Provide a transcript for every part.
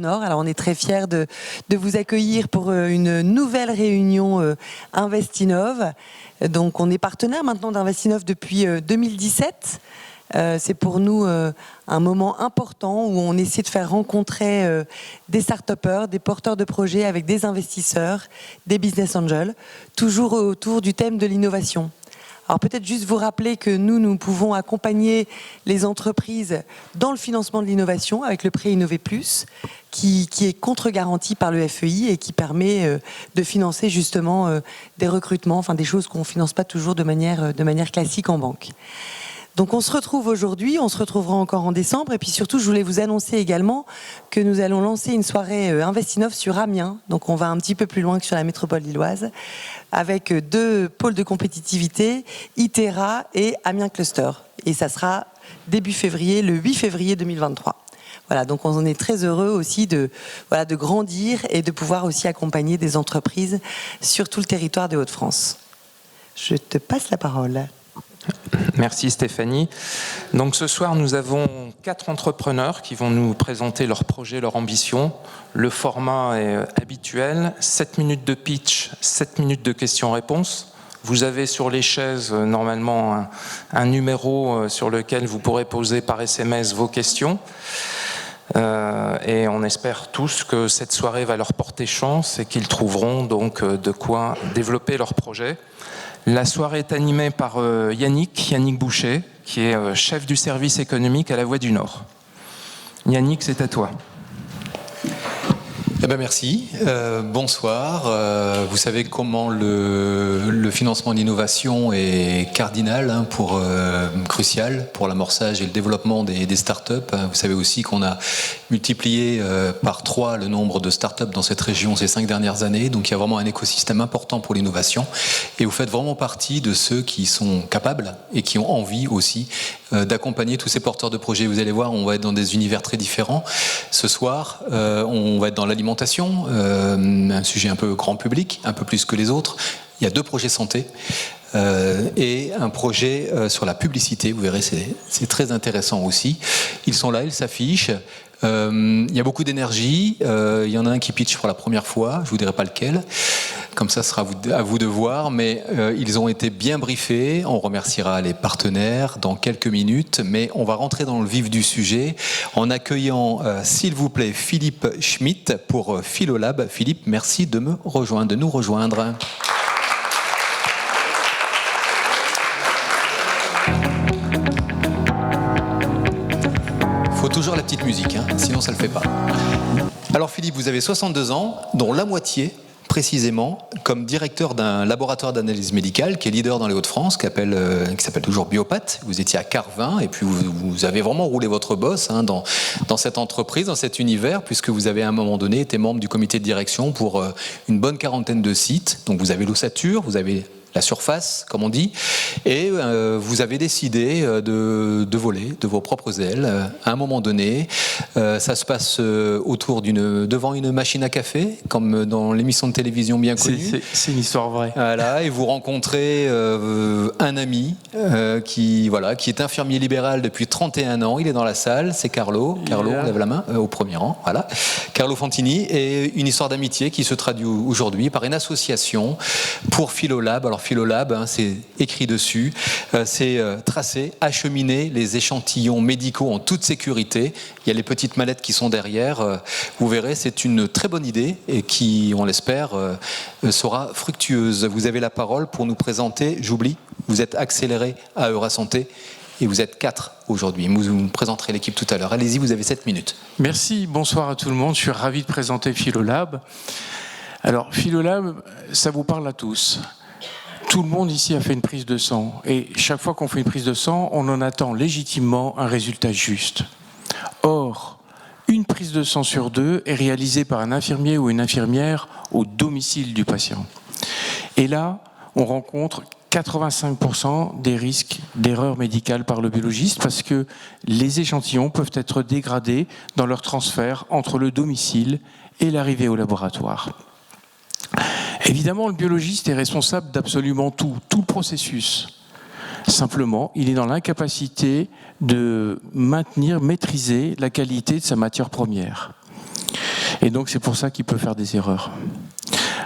du Nord. Alors on est très fiers de vous accueillir pour une nouvelle réunion Investinov. Donc on est partenaire maintenant d'Investinov depuis 2017. C'est pour nous un moment important où on essaie de faire rencontrer des start-upers, des porteurs de projets avec des investisseurs, des business angels, toujours autour du thème de l'innovation. Alors peut-être juste vous rappeler que nous pouvons accompagner les entreprises dans le financement de l'innovation avec le prêt Innover Plus, qui est contre-garanti par le FEI et qui permet de financer justement des recrutements, enfin des choses qu'on ne finance pas toujours de manière classique en banque. Donc on se retrouve aujourd'hui, on se retrouvera encore en décembre, et puis surtout je voulais vous annoncer également que nous allons lancer une soirée Investinov sur Amiens, donc on va un petit peu plus loin que sur la métropole lilloise, avec 2 pôles de compétitivité, Itera et Amiens Cluster. Et ça sera début février, le 8 février 2023. Voilà, donc on en est très heureux aussi de grandir et de pouvoir aussi accompagner des entreprises sur tout le territoire des Hauts-de-France. Je te passe la parole. Merci Stéphanie. Donc ce soir, nous avons 4 entrepreneurs qui vont nous présenter leurs projets, leurs ambitions. Le format est habituel, 7 minutes de pitch, 7 minutes de questions-réponses. Vous avez sur les chaises normalement un numéro sur lequel vous pourrez poser par SMS vos questions. Et on espère tous que cette soirée va leur porter chance et qu'ils trouveront donc de quoi développer leur projet. La soirée est animée par Yannick Boucher, qui est chef du service économique à la Voie du Nord. Yannick, c'est à toi. Eh ben merci. Bonsoir. Vous savez comment le financement de l'innovation est cardinal, crucial pour l'amorçage et le développement des startups. Vous savez aussi qu'on a multiplié par 3 le nombre de startups dans cette région ces 5 dernières années. Donc il y a vraiment un écosystème important pour l'innovation. Et vous faites vraiment partie de ceux qui sont capables et qui ont envie aussi d'accompagner tous ces porteurs de projets. Vous allez voir, on va être dans des univers très différents. Ce soir, on va être dans l'alimentation, un sujet un peu grand public, un peu plus que les autres. Il y a 2 projets santé et un projet sur la publicité. Vous verrez, c'est très intéressant aussi. Ils sont là, ils s'affichent. Il y a beaucoup d'énergie. Il y en a un qui pitch pour la première fois. Je vous dirai pas lequel. Comme ça, ce sera à vous de voir. Mais ils ont été bien briefés. On remerciera les partenaires dans quelques minutes. Mais on va rentrer dans le vif du sujet en accueillant, s'il vous plaît, Philippe Schmitt pour Philolab. Philippe, merci de nous rejoindre. Faut toujours la petite musique, sinon ça le fait pas. Alors Philippe, vous avez 62 ans, dont la moitié précisément comme directeur d'un laboratoire d'analyse médicale qui est leader dans les Hauts-de-France, qui s'appelle toujours Biopat. Vous étiez à Carvin et puis vous avez vraiment roulé votre bosse dans cette entreprise, dans cet univers, puisque vous avez à un moment donné été membre du comité de direction pour une bonne quarantaine de sites. Donc vous avez l'ossature, vous avez la surface, comme on dit, et vous avez décidé de voler de vos propres ailes à un moment donné. Ça se passe devant une machine à café, comme dans l'émission de télévision bien connue. C'est une histoire vraie. Voilà, et vous rencontrez un ami qui est infirmier libéral depuis 31 ans. Il est dans la salle, c'est Carlo. Carlo, on lève la main au premier rang. Voilà, Carlo Fantini, et une histoire d'amitié qui se traduit aujourd'hui par une association pour Philolab. Alors Philolab, c'est écrit dessus, c'est tracer, acheminer les échantillons médicaux en toute sécurité. Il y a les petites mallettes qui sont derrière. Vous verrez, c'est une très bonne idée et qui, on l'espère, sera fructueuse. Vous avez la parole pour nous présenter, j'oublie, vous êtes accéléré à Eurasanté et vous êtes 4 aujourd'hui. Vous présenterez l'équipe tout à l'heure. Allez-y, vous avez 7 minutes. Merci, bonsoir à tout le monde. Je suis ravi de présenter Philolab. Alors, Philolab, ça vous parle à tous. Tout le monde ici a fait une prise de sang. Et chaque fois qu'on fait une prise de sang, on en attend légitimement un résultat juste. Or, une prise de sang sur 2 est réalisée par un infirmier ou une infirmière au domicile du patient. Et là, on rencontre 85% des risques d'erreur médicale par le biologiste parce que les échantillons peuvent être dégradés dans leur transfert entre le domicile et l'arrivée au laboratoire. Évidemment, le biologiste est responsable d'absolument tout le processus. Simplement, il est dans l'incapacité de maîtriser la qualité de sa matière première. Et donc c'est pour ça qu'il peut faire des erreurs.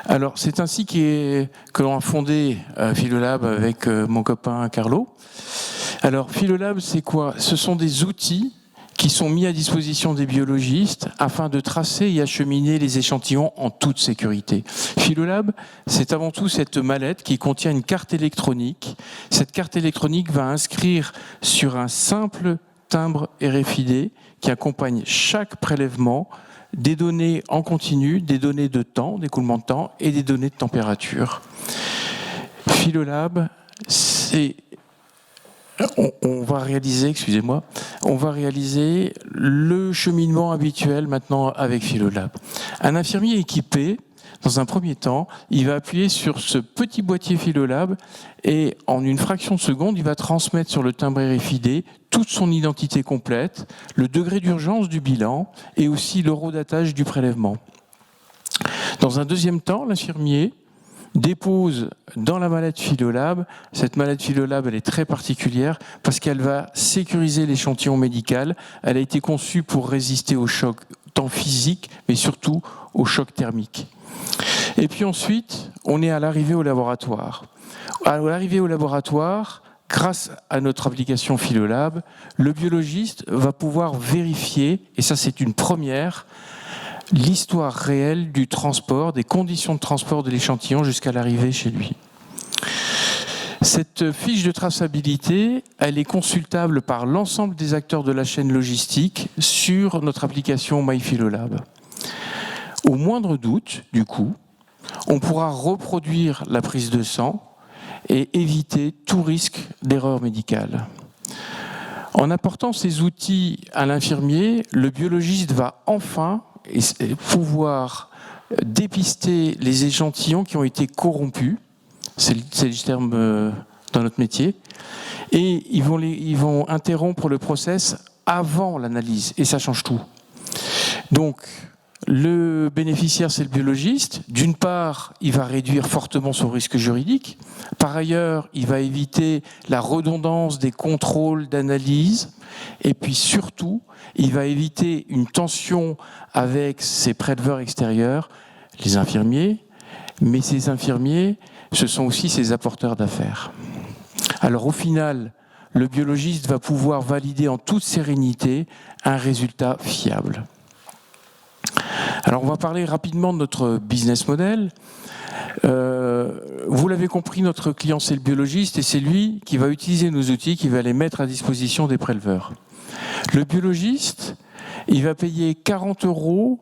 Alors c'est ainsi que l'on a fondé Philolab avec mon copain Carlo. Alors Philolab, c'est quoi? Ce sont des outils qui sont mis à disposition des biologistes afin de tracer et acheminer les échantillons en toute sécurité. Philolab, c'est avant tout cette mallette qui contient une carte électronique. Cette carte électronique va inscrire sur un simple timbre RFID qui accompagne chaque prélèvement des données en continu, des données de temps, d'écoulement de temps et des données de température. Philolab, c'est... On va réaliser le cheminement habituel maintenant avec Philolab. Un infirmier équipé, dans un premier temps, il va appuyer sur ce petit boîtier Philolab et en une fraction de seconde, il va transmettre sur le timbre RFID toute son identité complète, le degré d'urgence du bilan et aussi l'horodatage du prélèvement. Dans un deuxième temps, l'infirmier dépose dans la mallette Philolab. Cette mallette Philolab, elle est très particulière parce qu'elle va sécuriser l'échantillon médical. Elle a été conçue pour résister au choc, tant physique, mais surtout au choc thermique. Et puis ensuite, on est à l'arrivée au laboratoire. À l'arrivée au laboratoire, grâce à notre application Philolab, le biologiste va pouvoir vérifier, et ça c'est une première, l'histoire réelle du transport, des conditions de transport de l'échantillon jusqu'à l'arrivée chez lui. Cette fiche de traçabilité, elle est consultable par l'ensemble des acteurs de la chaîne logistique sur notre application MyPhilolab. Au moindre doute, du coup, on pourra reproduire la prise de sang et éviter tout risque d'erreur médicale. En apportant ces outils à l'infirmier, le biologiste va enfin pouvoir dépister les échantillons qui ont été corrompus, c'est le terme dans notre métier, et ils vont interrompre le process avant l'analyse, et ça change tout. Donc, le bénéficiaire, c'est le biologiste. D'une part, il va réduire fortement son risque juridique. Par ailleurs, il va éviter la redondance des contrôles d'analyse. Et puis surtout, il va éviter une tension avec ses préleveurs extérieurs, les infirmiers. Mais ces infirmiers, ce sont aussi ses apporteurs d'affaires. Alors au final, le biologiste va pouvoir valider en toute sérénité un résultat fiable. Alors on va parler rapidement de notre business model. Vous l'avez compris, notre client c'est le biologiste et c'est lui qui va utiliser nos outils, qui va les mettre à disposition des préleveurs. Le biologiste, il va payer 40 €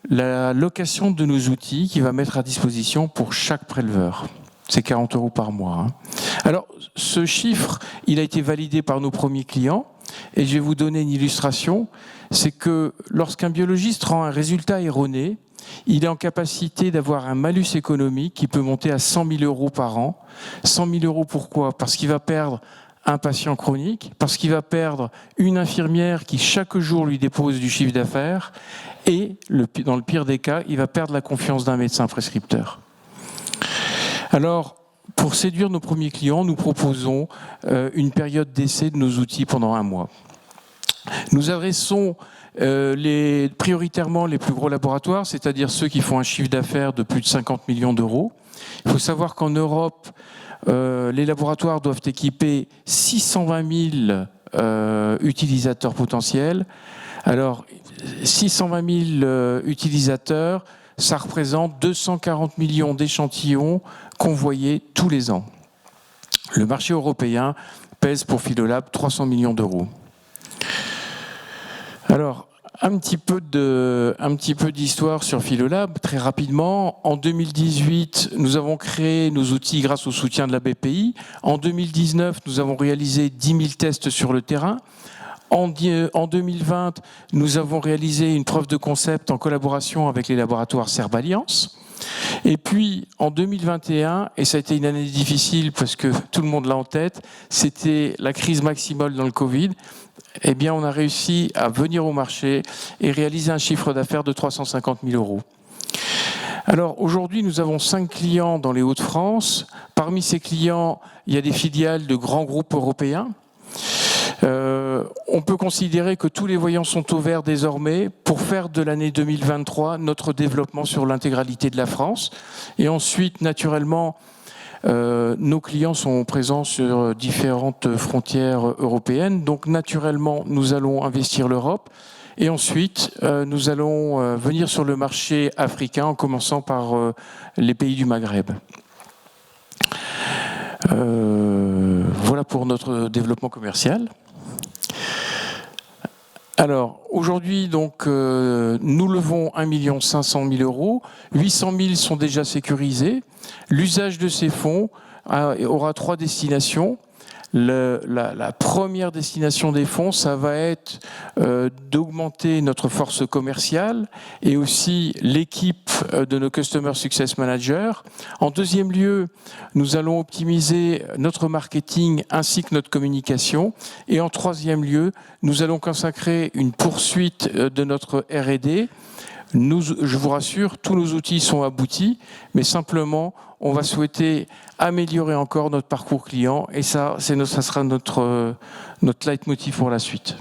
la location de nos outils qu'il va mettre à disposition pour chaque préleveur. C'est 40 € par mois. Alors ce chiffre, il a été validé par nos premiers clients. Et je vais vous donner une illustration, c'est que lorsqu'un biologiste rend un résultat erroné, il est en capacité d'avoir un malus économique qui peut monter à 100 000 € par an. 100 000 € pourquoi? Parce qu'il va perdre un patient chronique, parce qu'il va perdre une infirmière qui chaque jour lui dépose du chiffre d'affaires, et dans le pire des cas, il va perdre la confiance d'un médecin prescripteur. Alors, pour séduire nos premiers clients, nous proposons une période d'essai de nos outils pendant 1 mois. Nous adressons prioritairement les plus gros laboratoires, c'est-à-dire ceux qui font un chiffre d'affaires de plus de 50 millions d'euros. Il faut savoir qu'en Europe, les laboratoires doivent équiper 620 000 utilisateurs potentiels. Alors, 620 000 utilisateurs, ça représente 240 millions d'échantillons convoyés tous les ans. Le marché européen pèse pour Philolab 300 millions d'euros. Alors, un petit peu d'histoire sur Philolab, très rapidement. En 2018, nous avons créé nos outils grâce au soutien de la BPI. En 2019, nous avons réalisé 10 000 tests sur le terrain. En 2020, nous avons réalisé une preuve de concept en collaboration avec les laboratoires Serballiance. Et puis, en 2021, et ça a été une année difficile parce que tout le monde l'a en tête, c'était la crise maximale dans le Covid, eh bien, on a réussi à venir au marché et réaliser un chiffre d'affaires de 350 000 €. Alors, aujourd'hui, nous avons 5 clients dans les Hauts-de-France. Parmi ces clients, il y a des filiales de grands groupes européens. On peut considérer que tous les voyants sont au vert désormais pour faire de l'année 2023 notre développement sur l'intégralité de la France. Et ensuite, naturellement, nos clients sont présents sur différentes frontières européennes. Donc, naturellement, nous allons investir l'Europe. Et ensuite, nous allons venir sur le marché africain en commençant par les pays du Maghreb. Voilà pour notre développement commercial. Alors, aujourd'hui, donc, nous levons 1 500 000 €. 800 000 sont déjà sécurisés. L'usage de ces fonds aura 3 destinations. La première destination des fonds, ça va être d'augmenter notre force commerciale et aussi l'équipe de nos Customer Success Managers. En deuxième lieu, nous allons optimiser notre marketing ainsi que notre communication. Et en troisième lieu, nous allons consacrer une poursuite de notre R&D. Je vous rassure, tous nos outils sont aboutis, mais simplement, on va souhaiter améliorer encore notre parcours client et ça sera notre leitmotiv pour la suite.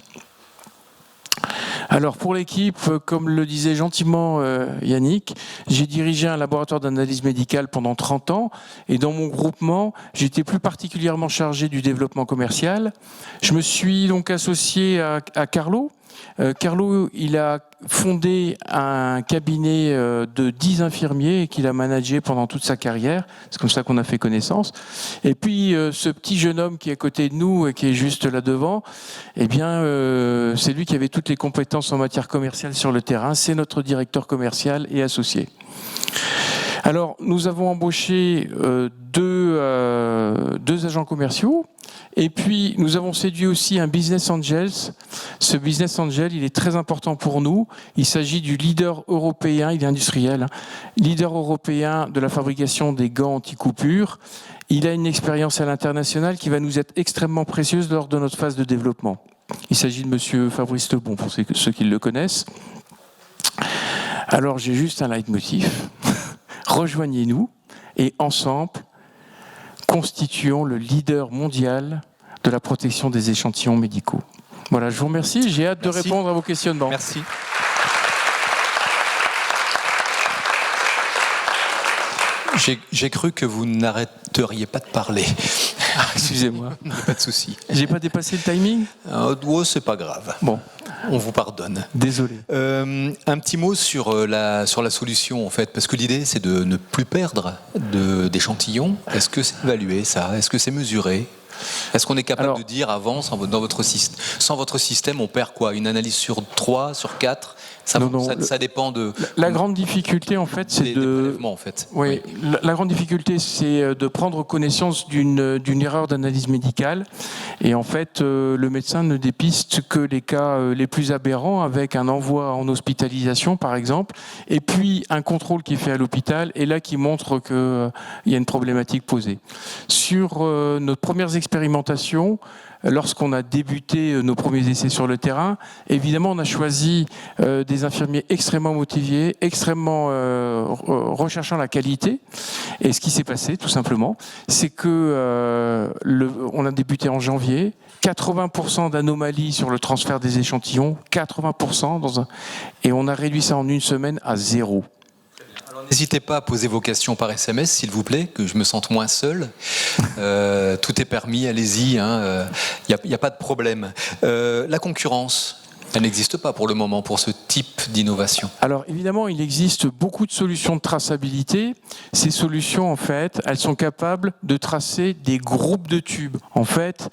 Alors pour l'équipe, comme le disait gentiment Yannick, j'ai dirigé un laboratoire d'analyse médicale pendant 30 ans et dans mon groupement, j'étais plus particulièrement chargé du développement commercial. Je me suis donc associé à Carlo. Carlo, il a fondé un cabinet de 10 infirmiers qu'il a managé pendant toute sa carrière. C'est comme ça qu'on a fait connaissance. Et puis, ce petit jeune homme qui est à côté de nous et qui est juste là devant, eh bien, c'est lui qui avait toutes les compétences en matière commerciale sur le terrain. C'est notre directeur commercial et associé. Alors, nous avons embauché deux agents commerciaux. Et puis, nous avons séduit aussi un business angel. Ce business angel, il est très important pour nous. Il s'agit du leader européen, il est industriel, leader européen de la fabrication des gants anti-coupure. Il a une expérience à l'international qui va nous être extrêmement précieuse lors de notre phase de développement. Il s'agit de monsieur Fabrice Lebon, pour ceux qui le connaissent. Alors, j'ai juste un leitmotiv. Rejoignez-nous et ensemble, constituons le leader mondial de la protection des échantillons médicaux. Voilà, je vous remercie. J'ai hâte de répondre à vos questionnements. Merci. J'ai cru que vous n'arrêteriez pas de parler. Ah, excusez-moi. Pas de souci. J'ai pas dépassé le timing ? Oh, c'est pas grave. Bon. On vous pardonne. Désolé. Un petit mot sur la solution, en fait, parce que l'idée, c'est de ne plus perdre d'échantillons. Est-ce que c'est évalué, ça ? Est-ce que c'est mesuré ? Est-ce qu'on est capable de dire avant, sans votre système, on perd quoi ? Une analyse sur 3, sur 4 ? Ça dépend de... La grande difficulté, en fait, c'est des prélèvements, en fait. Oui, la grande difficulté, c'est de prendre connaissance d'une erreur d'analyse médicale. Et en fait, le médecin ne dépiste que les cas les plus aberrants, avec un envoi en hospitalisation, par exemple, et puis un contrôle qui est fait à l'hôpital, et là qui montre qu'il y a une problématique posée. Sur nos premières expérimentations, lorsqu'on a débuté nos premiers essais sur le terrain, évidemment, on a choisi des infirmiers extrêmement motivés, extrêmement recherchant la qualité. Et ce qui s'est passé, tout simplement, c'est que on a débuté en janvier, 80% d'anomalies sur le transfert des échantillons, 80%, et on a réduit ça en une semaine à 0. N'hésitez pas à poser vos questions par SMS, s'il vous plaît, que je me sente moins seul. Tout est permis, allez-y, il n'y a pas de problème. La concurrence, elle n'existe pas pour le moment pour ce type d'innovation. Alors évidemment, il existe beaucoup de solutions de traçabilité. Ces solutions, en fait, elles sont capables de tracer des groupes de tubes. En fait,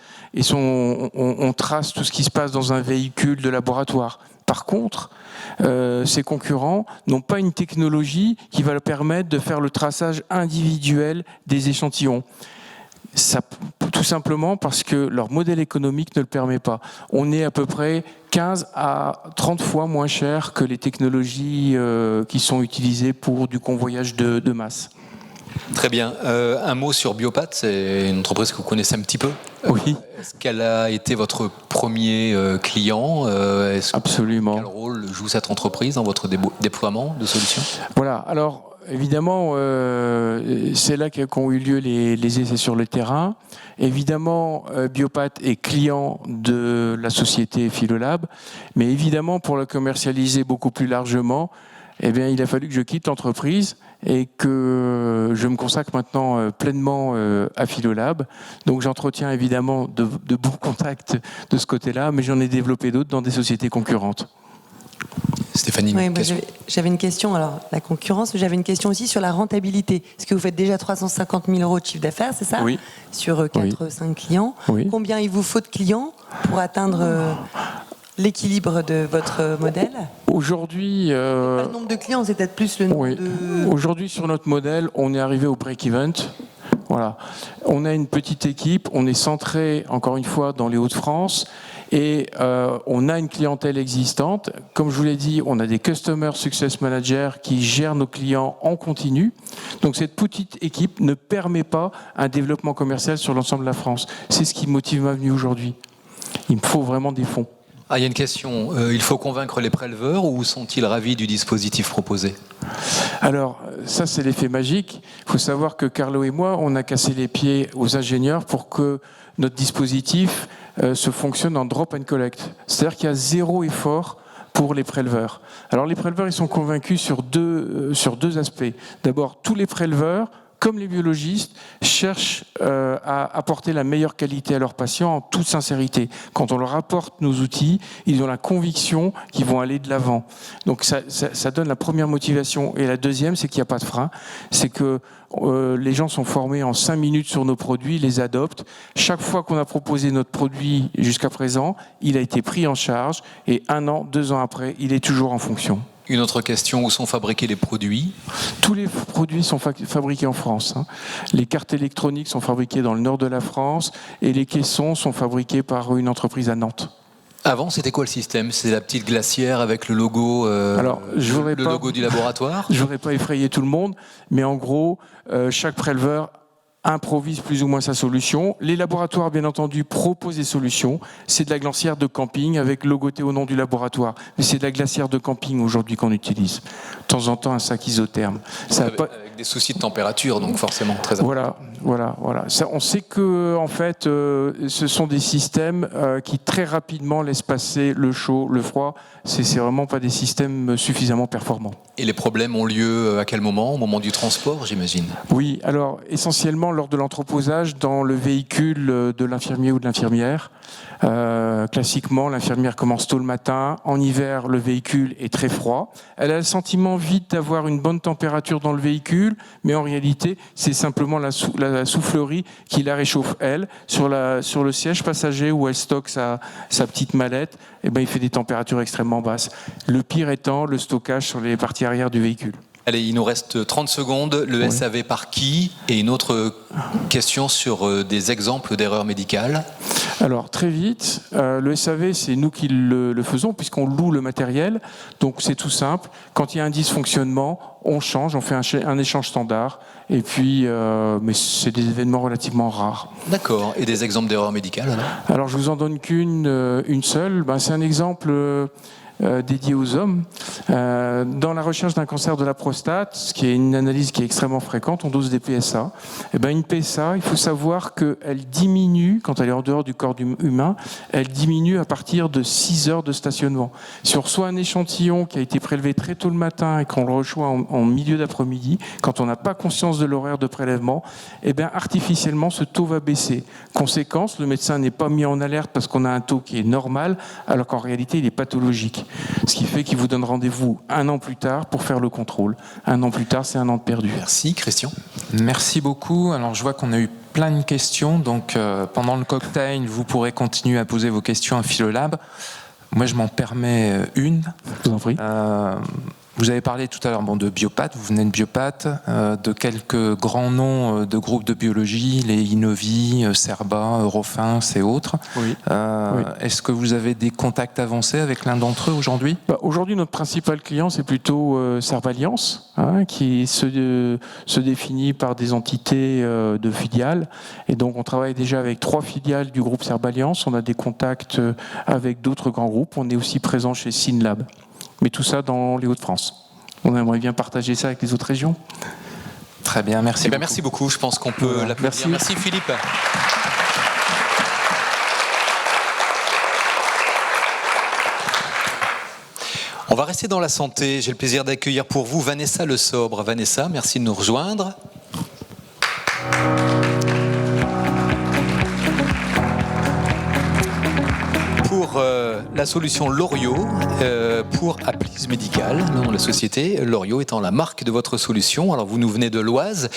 on trace tout ce qui se passe dans un véhicule de laboratoire. Par contre, ces concurrents n'ont pas une technologie qui va leur permettre de faire le traçage individuel des échantillons. Ça, tout simplement parce que leur modèle économique ne le permet pas. On est à peu près 15 à 30 fois moins cher que les technologies qui sont utilisées pour du convoyage de masse. Très bien. Un mot sur Biopat, c'est une entreprise que vous connaissez un petit peu. Oui. Est-ce qu'elle a été votre premier client ? Absolument. Quel rôle joue cette entreprise dans votre déploiement de solutions ? Voilà. Alors, évidemment, c'est là qu'ont eu lieu les essais sur le terrain. Évidemment, Biopat est client de la société Philolab, mais évidemment, pour la commercialiser beaucoup plus largement, eh bien, il a fallu que je quitte l'entreprise et que je me consacre maintenant pleinement à Philolab. Donc j'entretiens évidemment de bons contacts de ce côté-là, mais j'en ai développé d'autres dans des sociétés concurrentes. Stéphanie, oui, question. J'avais une question, alors la concurrence, j'avais une question aussi sur la rentabilité. Est-ce que vous faites déjà 350 000 € de chiffre d'affaires, c'est ça? Oui. Sur 4-5 clients. Oui. Combien il vous faut de clients pour atteindre l'équilibre de votre modèle? Aujourd'hui, pas le nombre de clients, c'est peut-être plus le nombre de... Aujourd'hui, sur notre modèle, on est arrivé au break-even. Voilà. On a une petite équipe, on est centré, encore une fois, dans les Hauts-de-France, et on a une clientèle existante. Comme je vous l'ai dit, on a des Customer Success Managers qui gèrent nos clients en continu. Donc cette petite équipe ne permet pas un développement commercial sur l'ensemble de la France. C'est ce qui motive ma venue aujourd'hui. Il me faut vraiment des fonds. Ah, il y a une question. Il faut convaincre les préleveurs ou sont-ils ravis du dispositif proposé? Alors, ça, c'est l'effet magique. Il faut savoir que Carlo et moi, on a cassé les pieds aux ingénieurs pour que notre dispositif se fonctionne en drop and collect. C'est-à-dire qu'il y a zéro effort pour les préleveurs. Alors, les préleveurs, ils sont convaincus sur deux aspects. D'abord, tous les préleveurs, comme les biologistes, cherchent à apporter la meilleure qualité à leurs patients en toute sincérité. Quand on leur apporte nos outils, ils ont la conviction qu'ils vont aller de l'avant. Donc ça donne la première motivation. Et la deuxième, c'est qu'il n'y a pas de frein. C'est que les gens sont formés en 5 minutes sur nos produits, les adoptent. Chaque fois qu'on a proposé notre produit jusqu'à présent, il a été pris en charge et 1 an, 2 ans après, il est toujours en fonction. Une autre question, où sont fabriqués les produits? Tous les produits sont fabriqués en France. Les cartes électroniques sont fabriquées dans le nord de la France et les caissons sont fabriqués par une entreprise à Nantes. Avant, c'était quoi le système? C'est la petite glacière avec le logo, logo du laboratoire? Je ne voudrais pas effrayer tout le monde, mais en gros, chaque préleveur improvise plus ou moins sa solution. Les laboratoires, bien entendu, proposent des solutions. C'est de la glacière de camping avec logoté au nom du laboratoire. Mais c'est de la glacière de camping aujourd'hui qu'on utilise. De temps en temps, un sac isotherme. Avec des soucis de température, donc forcément très important. Voilà. Ça, on sait que, en fait, ce sont des systèmes qui très rapidement laissent passer le chaud, le froid. C'est vraiment pas des systèmes suffisamment performants. Et les problèmes ont lieu à quel moment? Au moment du transport, j'imagine? Oui, alors essentiellement lors de l'entreposage dans le véhicule de l'infirmier ou de l'infirmière. Classiquement, l'infirmière commence tôt le matin. En hiver, le véhicule est très froid. Elle a le sentiment vite d'avoir une bonne température dans le véhicule, mais en réalité, c'est simplement la soufflerie qui la réchauffe, elle. Sur le siège passager où elle stocke sa petite mallette, eh ben, il fait des températures extrêmement basses. Le pire étant le stockage sur les parties arrière du véhicule. Allez, il nous reste 30 secondes. Le SAV par qui? Et une autre question sur des exemples d'erreurs médicales. Alors, très vite, le SAV, c'est nous qui le faisons, puisqu'on loue le matériel. Donc, c'est tout simple. Quand il y a un dysfonctionnement, on change, on fait un échange standard. Et puis, mais c'est des événements relativement rares. D'accord. Et des exemples d'erreurs médicales alors, je vous en donne une seule. C'est un exemple dédié aux hommes. Dans la recherche d'un cancer de la prostate, ce qui est une analyse qui est extrêmement fréquente, on dose des PSA. Une PSA, il faut savoir qu'elle diminue, quand elle est en dehors du corps humain, elle diminue à partir de 6 heures de stationnement. Si on reçoit un échantillon qui a été prélevé très tôt le matin et qu'on le reçoit en milieu d'après-midi, quand on n'a pas conscience de l'horaire de prélèvement, artificiellement, ce taux va baisser. Conséquence, le médecin n'est pas mis en alerte parce qu'on a un taux qui est normal, alors qu'en réalité, il est pathologique. Ce qui fait qu'il vous donne rendez-vous 1 an plus tard pour faire le contrôle. 1 an plus tard, c'est 1 an de perdu. Merci, Christian. Merci beaucoup. Alors, je vois qu'on a eu plein de questions. Donc, pendant le cocktail, vous pourrez continuer à poser vos questions à Philolab. Moi, je m'en permets une. Je vous en prie. Vous avez parlé tout à l'heure de Biopat, vous venez de Biopat, de quelques grands noms de groupes de biologie, les Innovi, Cerba, Eurofins et autres. Oui. Est-ce que vous avez des contacts avancés avec l'un d'entre eux aujourd'hui? Aujourd'hui, notre principal client, c'est plutôt Cerballiance, qui se définit par des entités de filiales. Et donc, on travaille déjà avec 3 filiales du groupe Cerballiance. On a des contacts avec d'autres grands groupes. On est aussi présent chez Synlab. Mais tout ça dans les Hauts-de-France. On aimerait bien partager ça avec les autres régions. Très bien, merci beaucoup. Merci beaucoup, je pense qu'on peut l'applaudir. Merci Philippe. On va rester dans la santé. J'ai le plaisir d'accueillir pour vous Vanessa Le Sobre. Vanessa, merci de nous rejoindre. Pour la solution Loriot, pour Applis Médical, non, la société, Loriot étant la marque de votre solution. Alors vous nous venez de l'Oise,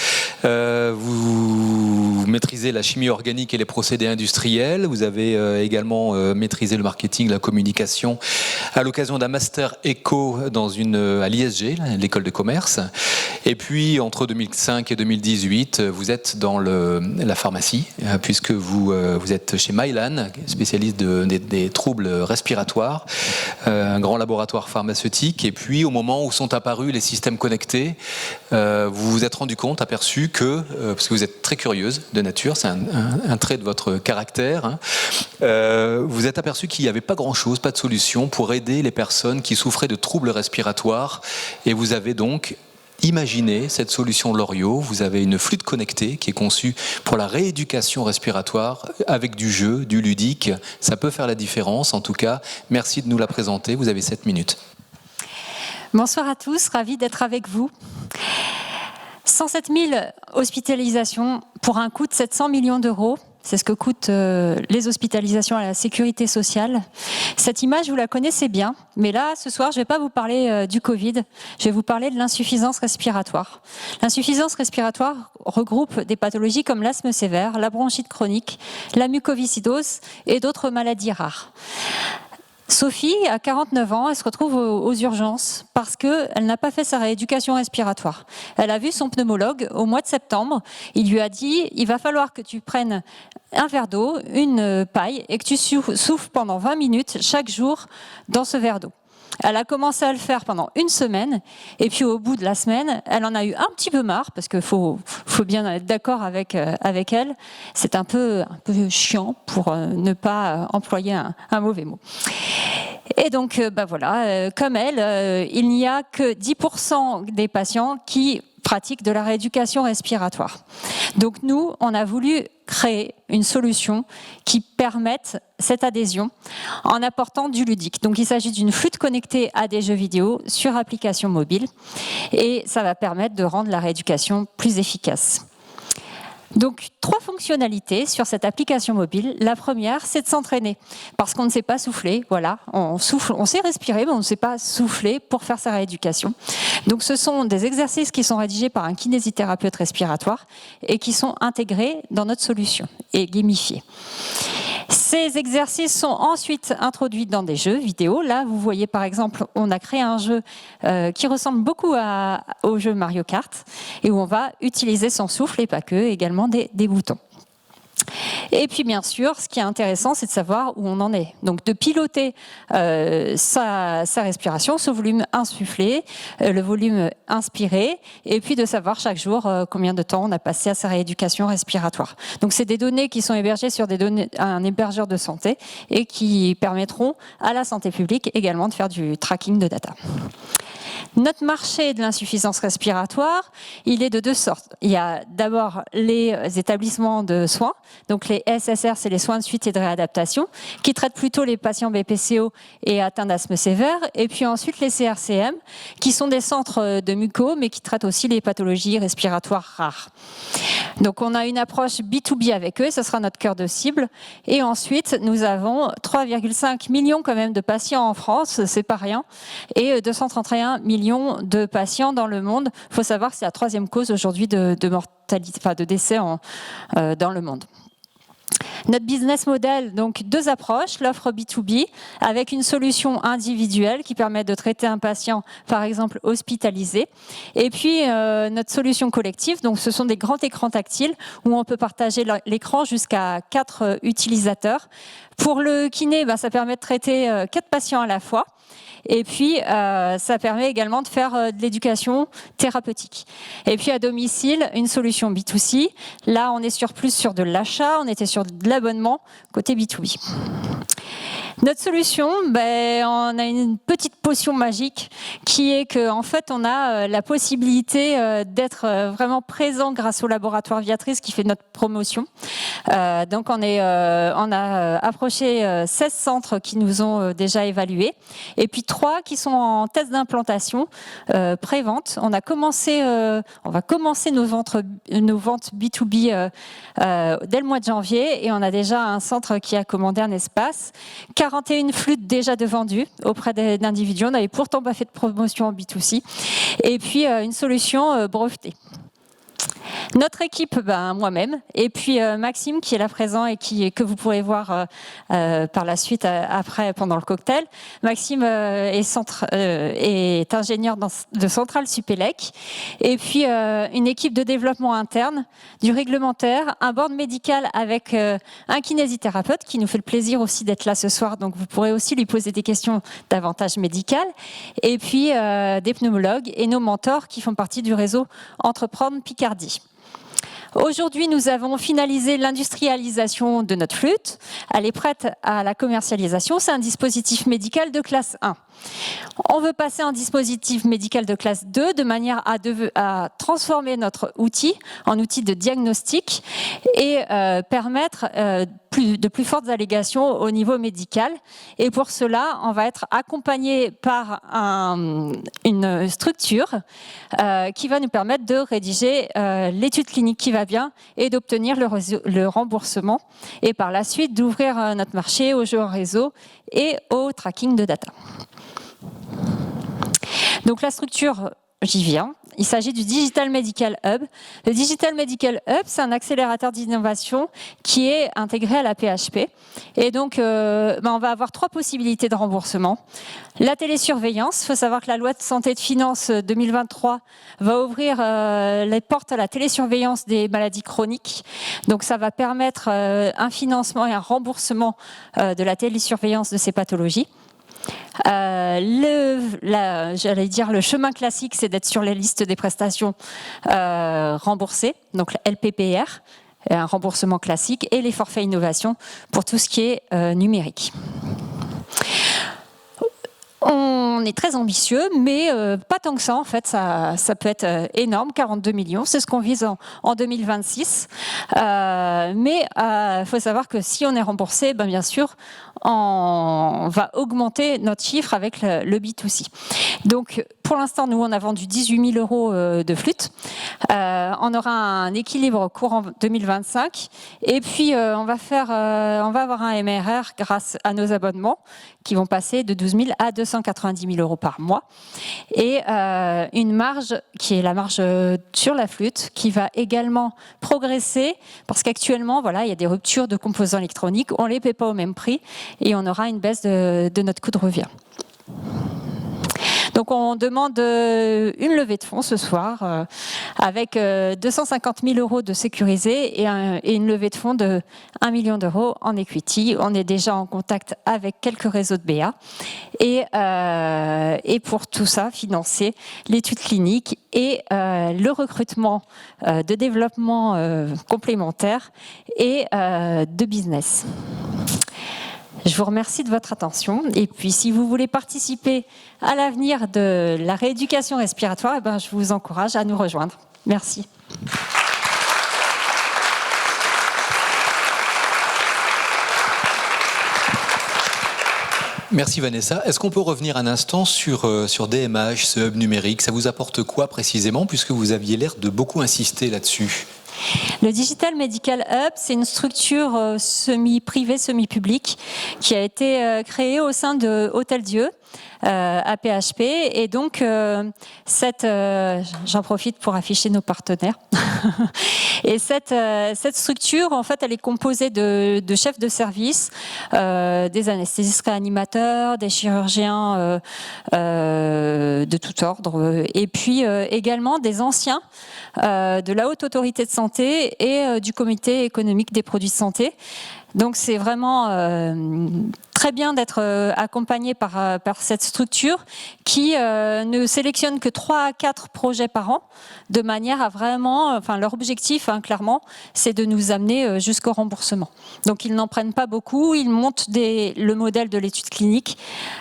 vous maîtrisez la chimie organique et les procédés industriels, vous avez également maîtrisé le marketing, la communication à l'occasion d'un master éco à l'ISG, l'école de commerce. Et puis entre 2005 et 2018, vous êtes dans la pharmacie, puisque vous êtes chez Mylan, spécialiste des troubles respiratoires, un grand laboratoire pharmaceutique. Et puis au moment où sont apparus les systèmes connectés, vous vous êtes aperçu que, parce que vous êtes très curieuse de nature, c'est un trait de votre caractère, hein, vous êtes aperçu qu'il n'y avait pas grand-chose, pas de solution pour aider les personnes qui souffraient de troubles respiratoires. Et vous avez donc imaginez cette solution Loriot. Vous avez une flûte connectée qui est conçue pour la rééducation respiratoire avec du jeu, du ludique. Ça peut faire la différence. En tout cas, merci de nous la présenter. Vous avez 7 minutes. Bonsoir à tous, ravi d'être avec vous. 107 000 hospitalisations pour un coût de 700 millions d'euros. C'est ce que coûtent les hospitalisations à la sécurité sociale. Cette image, vous la connaissez bien, mais là, ce soir, je ne vais pas vous parler du Covid, je vais vous parler de l'insuffisance respiratoire. L'insuffisance respiratoire regroupe des pathologies comme l'asthme sévère, la bronchite chronique, la mucoviscidose et d'autres maladies rares. Sophie, à 49 ans, elle se retrouve aux urgences parce qu'elle n'a pas fait sa rééducation respiratoire. Elle a vu son pneumologue au mois de septembre. Il lui a dit « Il va falloir que tu prennes un verre d'eau, une paille et que tu souffles pendant 20 minutes chaque jour dans ce verre d'eau. » Elle a commencé à le faire pendant une semaine et puis au bout de la semaine, elle en a eu un petit peu marre parce qu'il faut bien être d'accord avec elle. C'est un peu chiant pour ne pas employer un mauvais mot. Et donc, voilà, comme elle, il n'y a que 10% des patients qui pratiquent de la rééducation respiratoire. Donc nous, on a voulu créer une solution qui permette cette adhésion en apportant du ludique. Donc il s'agit d'une flûte connectée à des jeux vidéo sur application mobile et ça va permettre de rendre la rééducation plus efficace. Donc, 3 fonctionnalités sur cette application mobile. La première, c'est de s'entraîner, parce qu'on ne sait pas souffler. Voilà, on souffle, on sait respirer, mais on ne sait pas souffler pour faire sa rééducation. Donc, ce sont des exercices qui sont rédigés par un kinésithérapeute respiratoire et qui sont intégrés dans notre solution et gamifiés. Ces exercices sont ensuite introduits dans des jeux vidéo. Là, vous voyez par exemple, on a créé un jeu qui ressemble beaucoup au jeu Mario Kart et où on va utiliser son souffle et pas que, également des boutons. Et puis bien sûr, ce qui est intéressant, c'est de savoir où on en est. Donc de piloter sa respiration, ce volume insufflé, le volume inspiré, et puis de savoir chaque jour combien de temps on a passé à sa rééducation respiratoire. Donc c'est des données qui sont hébergées sur un hébergeur de santé et qui permettront à la santé publique également de faire du tracking de data. Notre marché de l'insuffisance respiratoire, il est de 2 sortes. Il y a d'abord les établissements de soins, donc les SSR, c'est les soins de suite et de réadaptation, qui traitent plutôt les patients BPCO et atteints d'asthme sévère, et puis ensuite les CRCM, qui sont des centres de muco, mais qui traitent aussi les pathologies respiratoires rares. Donc on a une approche B2B avec eux, ce sera notre cœur de cible, et ensuite nous avons 3,5 millions quand même de patients en France, c'est pas rien, et 231 millions de patients dans le monde. Il faut savoir que c'est la 3e cause aujourd'hui de mortalité, enfin de décès dans le monde. Notre business model, donc 2 approches, l'offre B2B avec une solution individuelle qui permet de traiter un patient, par exemple hospitalisé, et puis notre solution collective, donc ce sont des grands écrans tactiles où on peut partager l'écran jusqu'à 4 utilisateurs. Pour le kiné, ça permet de traiter 4 patients à la fois. Et puis, ça permet également de faire de l'éducation thérapeutique. Et puis, à domicile, une solution B2C. Là, on est plus sur de l'achat, on était sur de l'abonnement côté B2B. Notre solution, on a une petite potion magique qui est qu'en fait, on a la possibilité d'être vraiment présent grâce au laboratoire Viatris qui fait notre promotion. Donc, on a approché 16 centres qui nous ont déjà évalués et puis 3 qui sont en test d'implantation pré-vente. On va commencer nos ventes B2B dès le mois de janvier et on a déjà un centre qui a commandé un espace. 41 flûtes déjà de vendues auprès d'individus. On n'avait pourtant pas fait de promotion en B2C. Et puis, une solution brevetée. Notre équipe, moi-même, et puis Maxime qui est là présent et que vous pourrez voir par la suite après pendant le cocktail. Maxime est ingénieur de centrale Supélec et puis une équipe de développement interne, du réglementaire, un board médical avec un kinésithérapeute qui nous fait le plaisir aussi d'être là ce soir, donc vous pourrez aussi lui poser des questions davantage médicales, et puis des pneumologues et nos mentors qui font partie du réseau Entreprendre Picardie. Aujourd'hui, nous avons finalisé l'industrialisation de notre flûte. Elle est prête à la commercialisation. C'est un dispositif médical de classe 1. On veut passer en dispositif médical de classe 2 de manière à transformer notre outil en outil de diagnostic et permettre de plus fortes allégations au niveau médical. Et pour cela, on va être accompagné par une structure qui va nous permettre de rédiger l'étude clinique qui va bien et d'obtenir le remboursement et par la suite d'ouvrir notre marché aux jeux en réseau et au tracking de data. Donc la structure, j'y viens. Il s'agit du Digital Medical Hub. Le Digital Medical Hub, c'est un accélérateur d'innovation qui est intégré à la PHP. Et donc, on va avoir 3 possibilités de remboursement. La télésurveillance. Il faut savoir que la loi de santé et de finances 2023 va ouvrir les portes à la télésurveillance des maladies chroniques. Donc, ça va permettre un financement et un remboursement de la télésurveillance de ces pathologies. J'allais dire le chemin classique, c'est d'être sur les listes des prestations remboursées, donc LPPR, un remboursement classique, et les forfaits innovation pour tout ce qui est numérique. On est très ambitieux, mais pas tant que ça en fait, ça peut être énorme, 42 millions, c'est ce qu'on vise en 2026. Mais il faut savoir que si on est remboursé, bien sûr, on va augmenter notre chiffre avec le B2C. Donc pour l'instant, nous on a vendu 18 000 euros de flûte. On aura un équilibre courant 2025 et puis on va avoir un MRR grâce à nos abonnements qui vont passer de 12 000 à 290 000 euros par mois et une marge qui est la marge sur la flûte qui va également progresser parce qu'actuellement il y a des ruptures de composants électroniques, on les paie pas au même prix et on aura une baisse de notre coût de revient. Donc on demande une levée de fonds ce soir avec 250 000 euros de sécurisé et une levée de fonds de 1 million d'euros en equity. On est déjà en contact avec quelques réseaux de BA et pour tout ça, financer l'étude clinique et le recrutement de développement complémentaire et de business. Je vous remercie de votre attention et puis si vous voulez participer à l'avenir de la rééducation respiratoire, je vous encourage à nous rejoindre. Merci. Merci Vanessa. Est-ce qu'on peut revenir un instant sur DMH, ce hub numérique? Ça vous apporte quoi précisément puisque vous aviez l'air de beaucoup insister là-dessus? Le Digital Medical Hub, c'est une structure semi-privée, semi-publique qui a été créée au sein de Hôtel Dieu à PHP. Et donc, j'en profite pour afficher nos partenaires. Et cette structure, en fait, elle est composée de chefs de service, des anesthésistes réanimateurs, des chirurgiens de tout ordre, et puis également des anciens de la Haute Autorité de Santé et du Comité économique des produits de santé. Donc c'est vraiment très bien d'être accompagné par cette structure qui ne sélectionne que 3 à 4 projets par an, de manière à vraiment, leur objectif, clairement, c'est de nous amener jusqu'au remboursement. Donc ils n'en prennent pas beaucoup, ils montent le modèle de l'étude clinique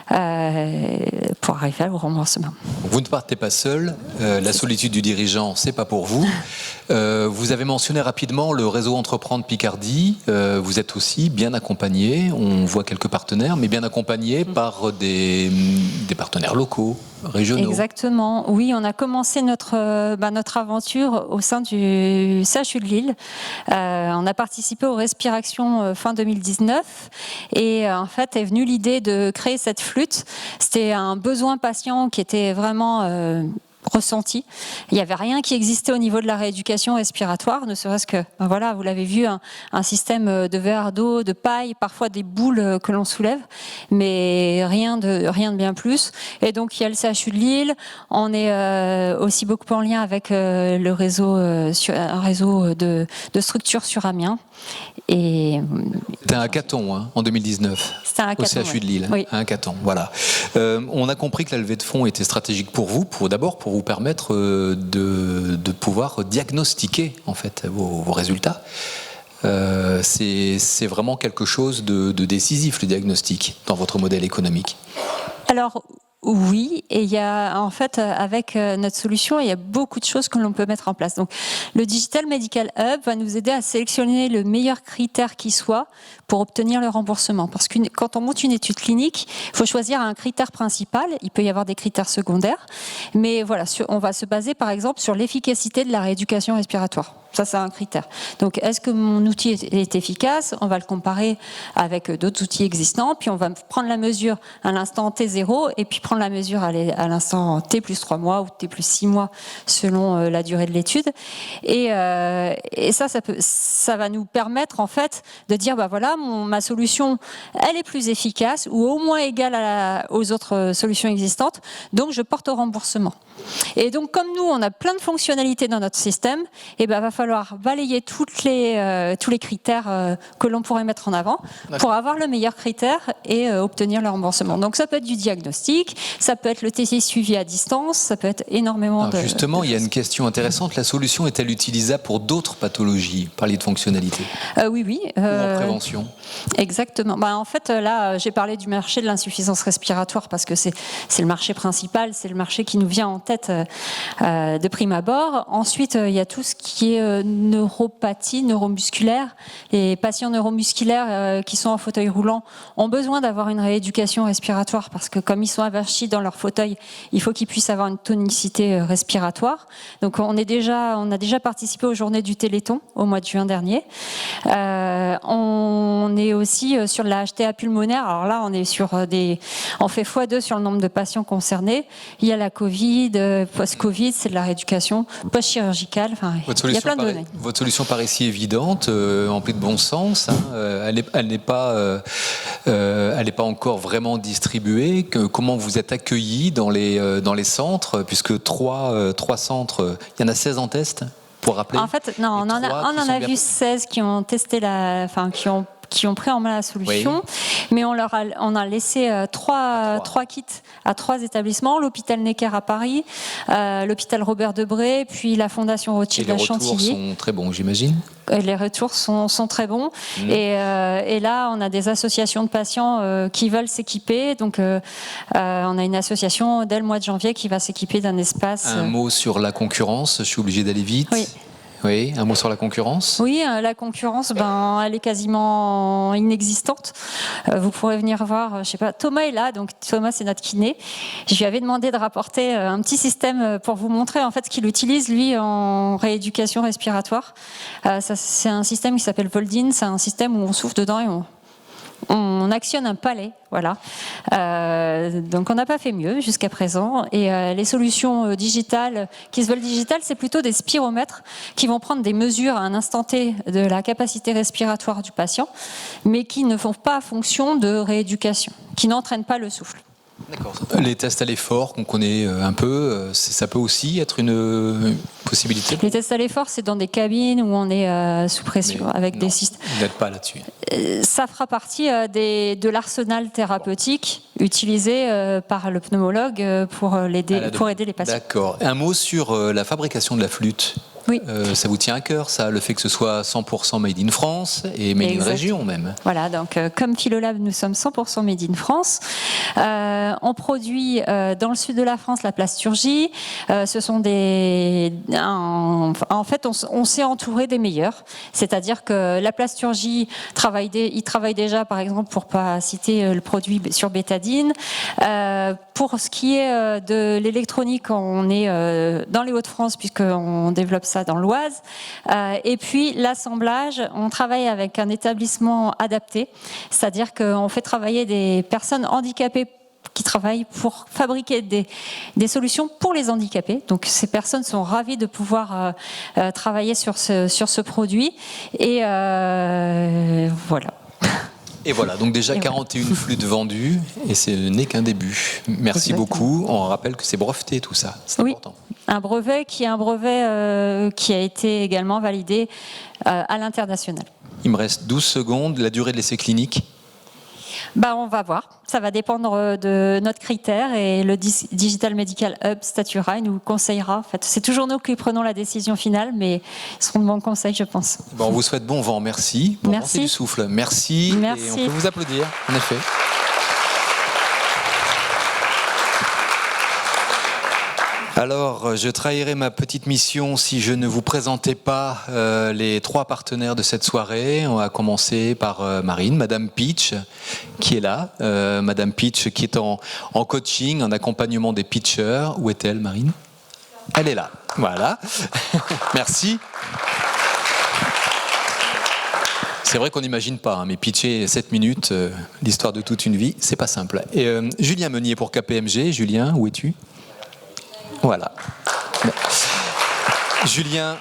pour arriver au remboursement. Vous ne partez pas seul, la solitude du dirigeant, c'est pas pour vous. Vous avez mentionné rapidement le réseau Entreprendre Picardie, vous êtes aussi bien accompagné, on voit quelques partenaires, mais bien accompagné par des partenaires locaux, régionaux. Exactement, oui, on a commencé notre aventure au sein du CHU de Lille. On a participé au Respiraction fin 2019 et en fait est venue l'idée de créer cette flûte. C'était un besoin patient qui était vraiment ressenti. Il n'y avait rien qui existait au niveau de la rééducation respiratoire, ne serait-ce que, vous l'avez vu, un système de verre d'eau, de paille, parfois des boules que l'on soulève, mais rien de bien plus. Et donc il y a le CHU de Lille, on est aussi beaucoup en lien avec le réseau, un réseau de structures sur Amiens. C'était un hackathon en 2019. C'était un hackathon, au CHU de Lille. Oui. Un hackathon, voilà. On a compris que la levée de fonds était stratégique pour vous, pour vous permettre de pouvoir diagnostiquer en fait vos résultats. C'est vraiment quelque chose de décisif, le diagnostic, dans votre modèle économique. Alors, oui, et il y a en fait avec notre solution, il y a beaucoup de choses que l'on peut mettre en place. Donc, le Digital Medical Hub va nous aider à sélectionner le meilleur critère qui soit pour obtenir le remboursement. Parce que quand on monte une étude clinique, il faut choisir un critère principal. Il peut y avoir des critères secondaires, mais voilà, on va se baser par exemple sur l'efficacité de la rééducation respiratoire. Ça, c'est un critère. Donc, est-ce que mon outil est efficace? On va le comparer avec d'autres outils existants, puis on va prendre la mesure à l'instant T0 et puis prendre la mesure à l'instant T plus 3 mois ou T plus 6 mois selon la durée de l'étude. Et ça va nous permettre en fait de dire, ma solution, elle est plus efficace ou au moins égale aux autres solutions existantes, donc je porte au remboursement. Et donc, comme nous, on a plein de fonctionnalités dans notre système, va falloir balayer tous les critères que l'on pourrait mettre en avant pour avoir le meilleur critère et obtenir le remboursement. Donc ça peut être du diagnostic, ça peut être le TC suivi à distance, ça peut être énormément de... Justement, il y a une question intéressante. La solution est-elle utilisable pour d'autres pathologies? Parler de fonctionnalité. Oui. Ou en prévention. Exactement. En fait, là, j'ai parlé du marché de l'insuffisance respiratoire parce que c'est le marché principal, c'est le marché qui nous vient en tête de prime abord. Ensuite, il y a tout ce qui est neuropathie, neuromusculaire. Les patients neuromusculaires qui sont en fauteuil roulant ont besoin d'avoir une rééducation respiratoire parce que comme ils sont avachis dans leur fauteuil, il faut qu'ils puissent avoir une tonicité respiratoire. Donc on a déjà participé aux journées du Téléthon au mois de juin dernier. On est aussi sur la HTA pulmonaire. Alors là, on fait x2 sur le nombre de patients concernés. Il y a la Covid, post-Covid, c'est de la rééducation post-chirurgicale. Il y a plein de données. Votre solution paraît si évidente, emplie de bon sens. Elle n'est pas encore vraiment distribuée. Comment vous êtes accueillis dans les centres, puisque trois centres, il y en a 16 en test, pour rappeler. En fait, non, on en a vu 16 qui ont testé qui ont pris en main la solution, oui. Mais on a laissé trois kits à 3 établissements, l'hôpital Necker à Paris, l'hôpital Robert Debré, puis la Fondation Rothschild à Chantilly. Les retours sont très bons, j'imagine. Les retours sont très bons. Et là, on a des associations de patients qui veulent s'équiper. Donc, on a une association dès le mois de janvier qui va s'équiper d'un espace. Un mot sur la concurrence, je suis obligé d'aller vite. Oui, un mot sur la concurrence. Oui, la concurrence, elle est quasiment inexistante. Vous pourrez venir voir, je sais pas, Thomas est là, donc Thomas c'est notre kiné. Je lui avais demandé de rapporter un petit système pour vous montrer en fait ce qu'il utilise lui en rééducation respiratoire. C'est un système qui s'appelle Voldin, c'est un système où on souffle dedans et on actionne un palais, voilà. Donc on n'a pas fait mieux jusqu'à présent. Et les solutions digitales qui se veulent digitales, c'est plutôt des spiromètres qui vont prendre des mesures à un instant T de la capacité respiratoire du patient, mais qui ne font pas fonction de rééducation, qui n'entraînent pas le souffle. Donc on n'a pas fait mieux jusqu'à présent. Et les solutions digitales qui se veulent digitales, c'est plutôt des spiromètres qui vont prendre des mesures à un instant T de la capacité respiratoire du patient, mais qui ne font pas fonction de rééducation, qui n'entraînent pas le souffle. D'accord. Les tests à l'effort qu'on connaît un peu, ça peut aussi être une possibilité. Les tests à l'effort, c'est dans des cabines où on est sous pression avec des systèmes. Vous n'êtes pas là-dessus. Ça fera partie de l'arsenal thérapeutique utilisé par le pneumologue pour aider les patients. D'accord. Un mot sur la fabrication de la flûte. Oui. Ça vous tient à cœur, ça, le fait que ce soit 100% made in France et made in région même. Voilà, donc comme Philolab, nous sommes 100% made in France. On produit dans le sud de la France la plasturgie. Ce sont en fait, on s'est entouré des meilleurs. C'est-à-dire que la plasturgie ils travaillent déjà, par exemple, pour pas citer le produit sur bétadine. Pour ce qui est de l'électronique, on est dans les Hauts-de-France puisqu'on développe ça dans l'Oise. Et puis l'assemblage, on travaille avec un établissement adapté, c'est-à-dire qu'on fait travailler des personnes handicapées qui travaillent pour fabriquer des solutions pour les handicapés. Donc ces personnes sont ravies de pouvoir travailler sur ce produit. Et voilà. Et voilà, donc déjà 41 flûtes vendues, et ce n'est qu'un début. Merci beaucoup. On rappelle que c'est breveté tout ça, c'est important. Un brevet qui a été également validé à l'international. Il me reste 12 secondes, la durée de l'essai clinique. On va voir. Ça va dépendre de notre critère et le Digital Medical Hub statuera et nous conseillera. En fait, c'est toujours nous qui prenons la décision finale, mais ils seront de bons conseils, je pense. On vous souhaite bon vent. Merci. Bon merci. Du souffle. Merci. Et on peut vous applaudir, en effet. Alors, je trahirais ma petite mission si je ne vous présentais pas les 3 partenaires de cette soirée. On va commencer par Marine, Madame Pitch, qui est là. Madame Pitch, qui est en coaching, en accompagnement des pitchers. Où est-elle, Marine ? Elle est là. Voilà. Merci. C'est vrai qu'on n'imagine pas, mais pitcher 7 minutes, l'histoire de toute une vie, c'est pas simple. Et Julien Meunier pour KPMG. Julien, où es-tu ? Voilà. Julien,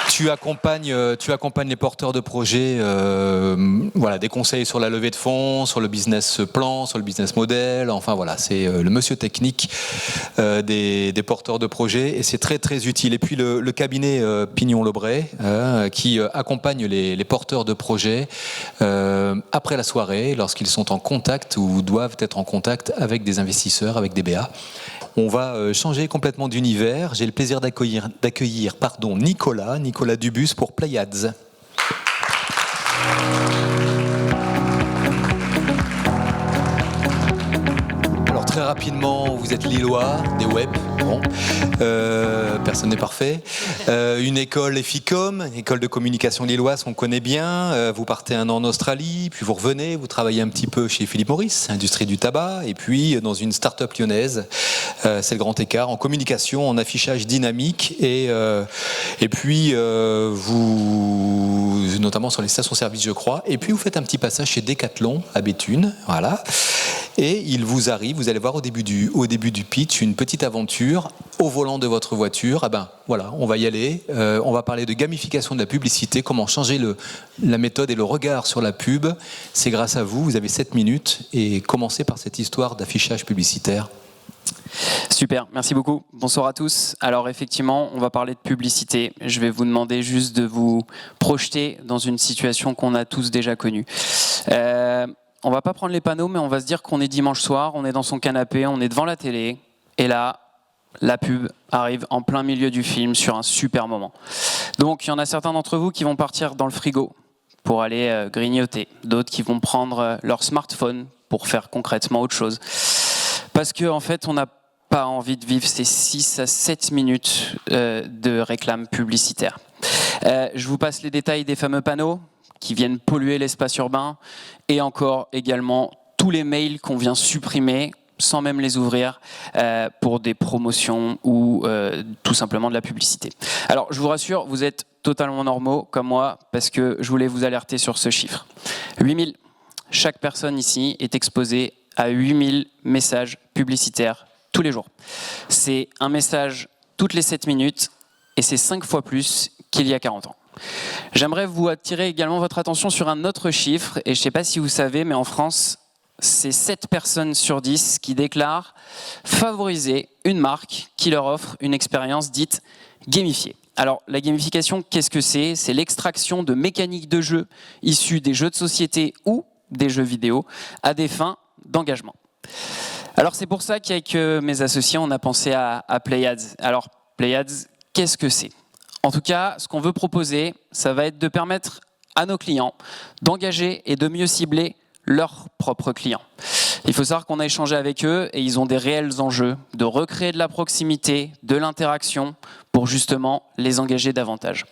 tu accompagnes les porteurs de projets, des conseils sur la levée de fonds, sur le business plan, sur le business model. Enfin voilà, c'est le monsieur technique des porteurs de projets et c'est très très utile. Et puis le cabinet Pignon-Lebray qui accompagne les porteurs de projets après la soirée, lorsqu'ils sont en contact ou doivent être en contact avec des investisseurs, avec des BA. On va changer complètement d'univers. J'ai le plaisir d'accueillir Nicolas Dubus pour Pleiades. Alors très rapidement, vous êtes Lillois, des web, bon, personne n'est parfait. Une école EFICOM, école de communication lilloise qu'on connaît bien. Vous partez 1 an en Australie, puis vous revenez, vous travaillez un petit peu chez Philippe Morris, industrie du tabac, et puis dans une start-up lyonnaise, c'est le grand écart, en communication, en affichage dynamique, et puis vous, notamment sur les stations-service, je crois, et puis vous faites un petit passage chez Decathlon à Béthune, voilà. Et il vous arrive, vous allez voir au début du pitch, une petite aventure au volant de votre voiture. Voilà, on va y aller. On va parler de gamification de la publicité, comment changer la méthode et le regard sur la pub. C'est grâce à vous, vous avez 7 minutes et commencez par cette histoire d'affichage publicitaire. Super, merci beaucoup. Bonsoir à tous. Alors effectivement, on va parler de publicité. Je vais vous demander juste de vous projeter dans une situation qu'on a tous déjà connue. On va pas prendre les panneaux, mais on va se dire qu'on est dimanche soir, on est dans son canapé, on est devant la télé, et là, la pub arrive en plein milieu du film sur un super moment. Donc il y en a certains d'entre vous qui vont partir dans le frigo pour aller grignoter, d'autres qui vont prendre leur smartphone pour faire concrètement autre chose. Parce qu'en fait, on n'a pas envie de vivre ces 6 à 7 minutes de réclame publicitaire. Je vous passe les détails des fameux panneaux qui viennent polluer l'espace urbain, et encore également tous les mails qu'on vient supprimer sans même les ouvrir pour des promotions ou tout simplement de la publicité. Alors je vous rassure, vous êtes totalement normaux comme moi, parce que je voulais vous alerter sur ce chiffre. 8000. Chaque personne ici est exposée à 8000 messages publicitaires tous les jours. C'est un message toutes les 7 minutes et c'est 5 fois plus qu'il y a 40 ans. J'aimerais vous attirer également votre attention sur un autre chiffre, et je ne sais pas si vous savez, mais en France, c'est 7 personnes sur 10 qui déclarent favoriser une marque qui leur offre une expérience dite gamifiée. Alors, la gamification, qu'est-ce que c'est? C'est l'extraction de mécaniques de jeu issues des jeux de société ou des jeux vidéo à des fins d'engagement. Alors, c'est pour ça qu'avec mes associés, on a pensé à Playads. Alors, Playads, qu'est-ce que c'est? En tout cas, ce qu'on veut proposer, ça va être de permettre à nos clients d'engager et de mieux cibler leurs propres clients. Il faut savoir qu'on a échangé avec eux et ils ont des réels enjeux de recréer de la proximité, de l'interaction pour justement les engager davantage.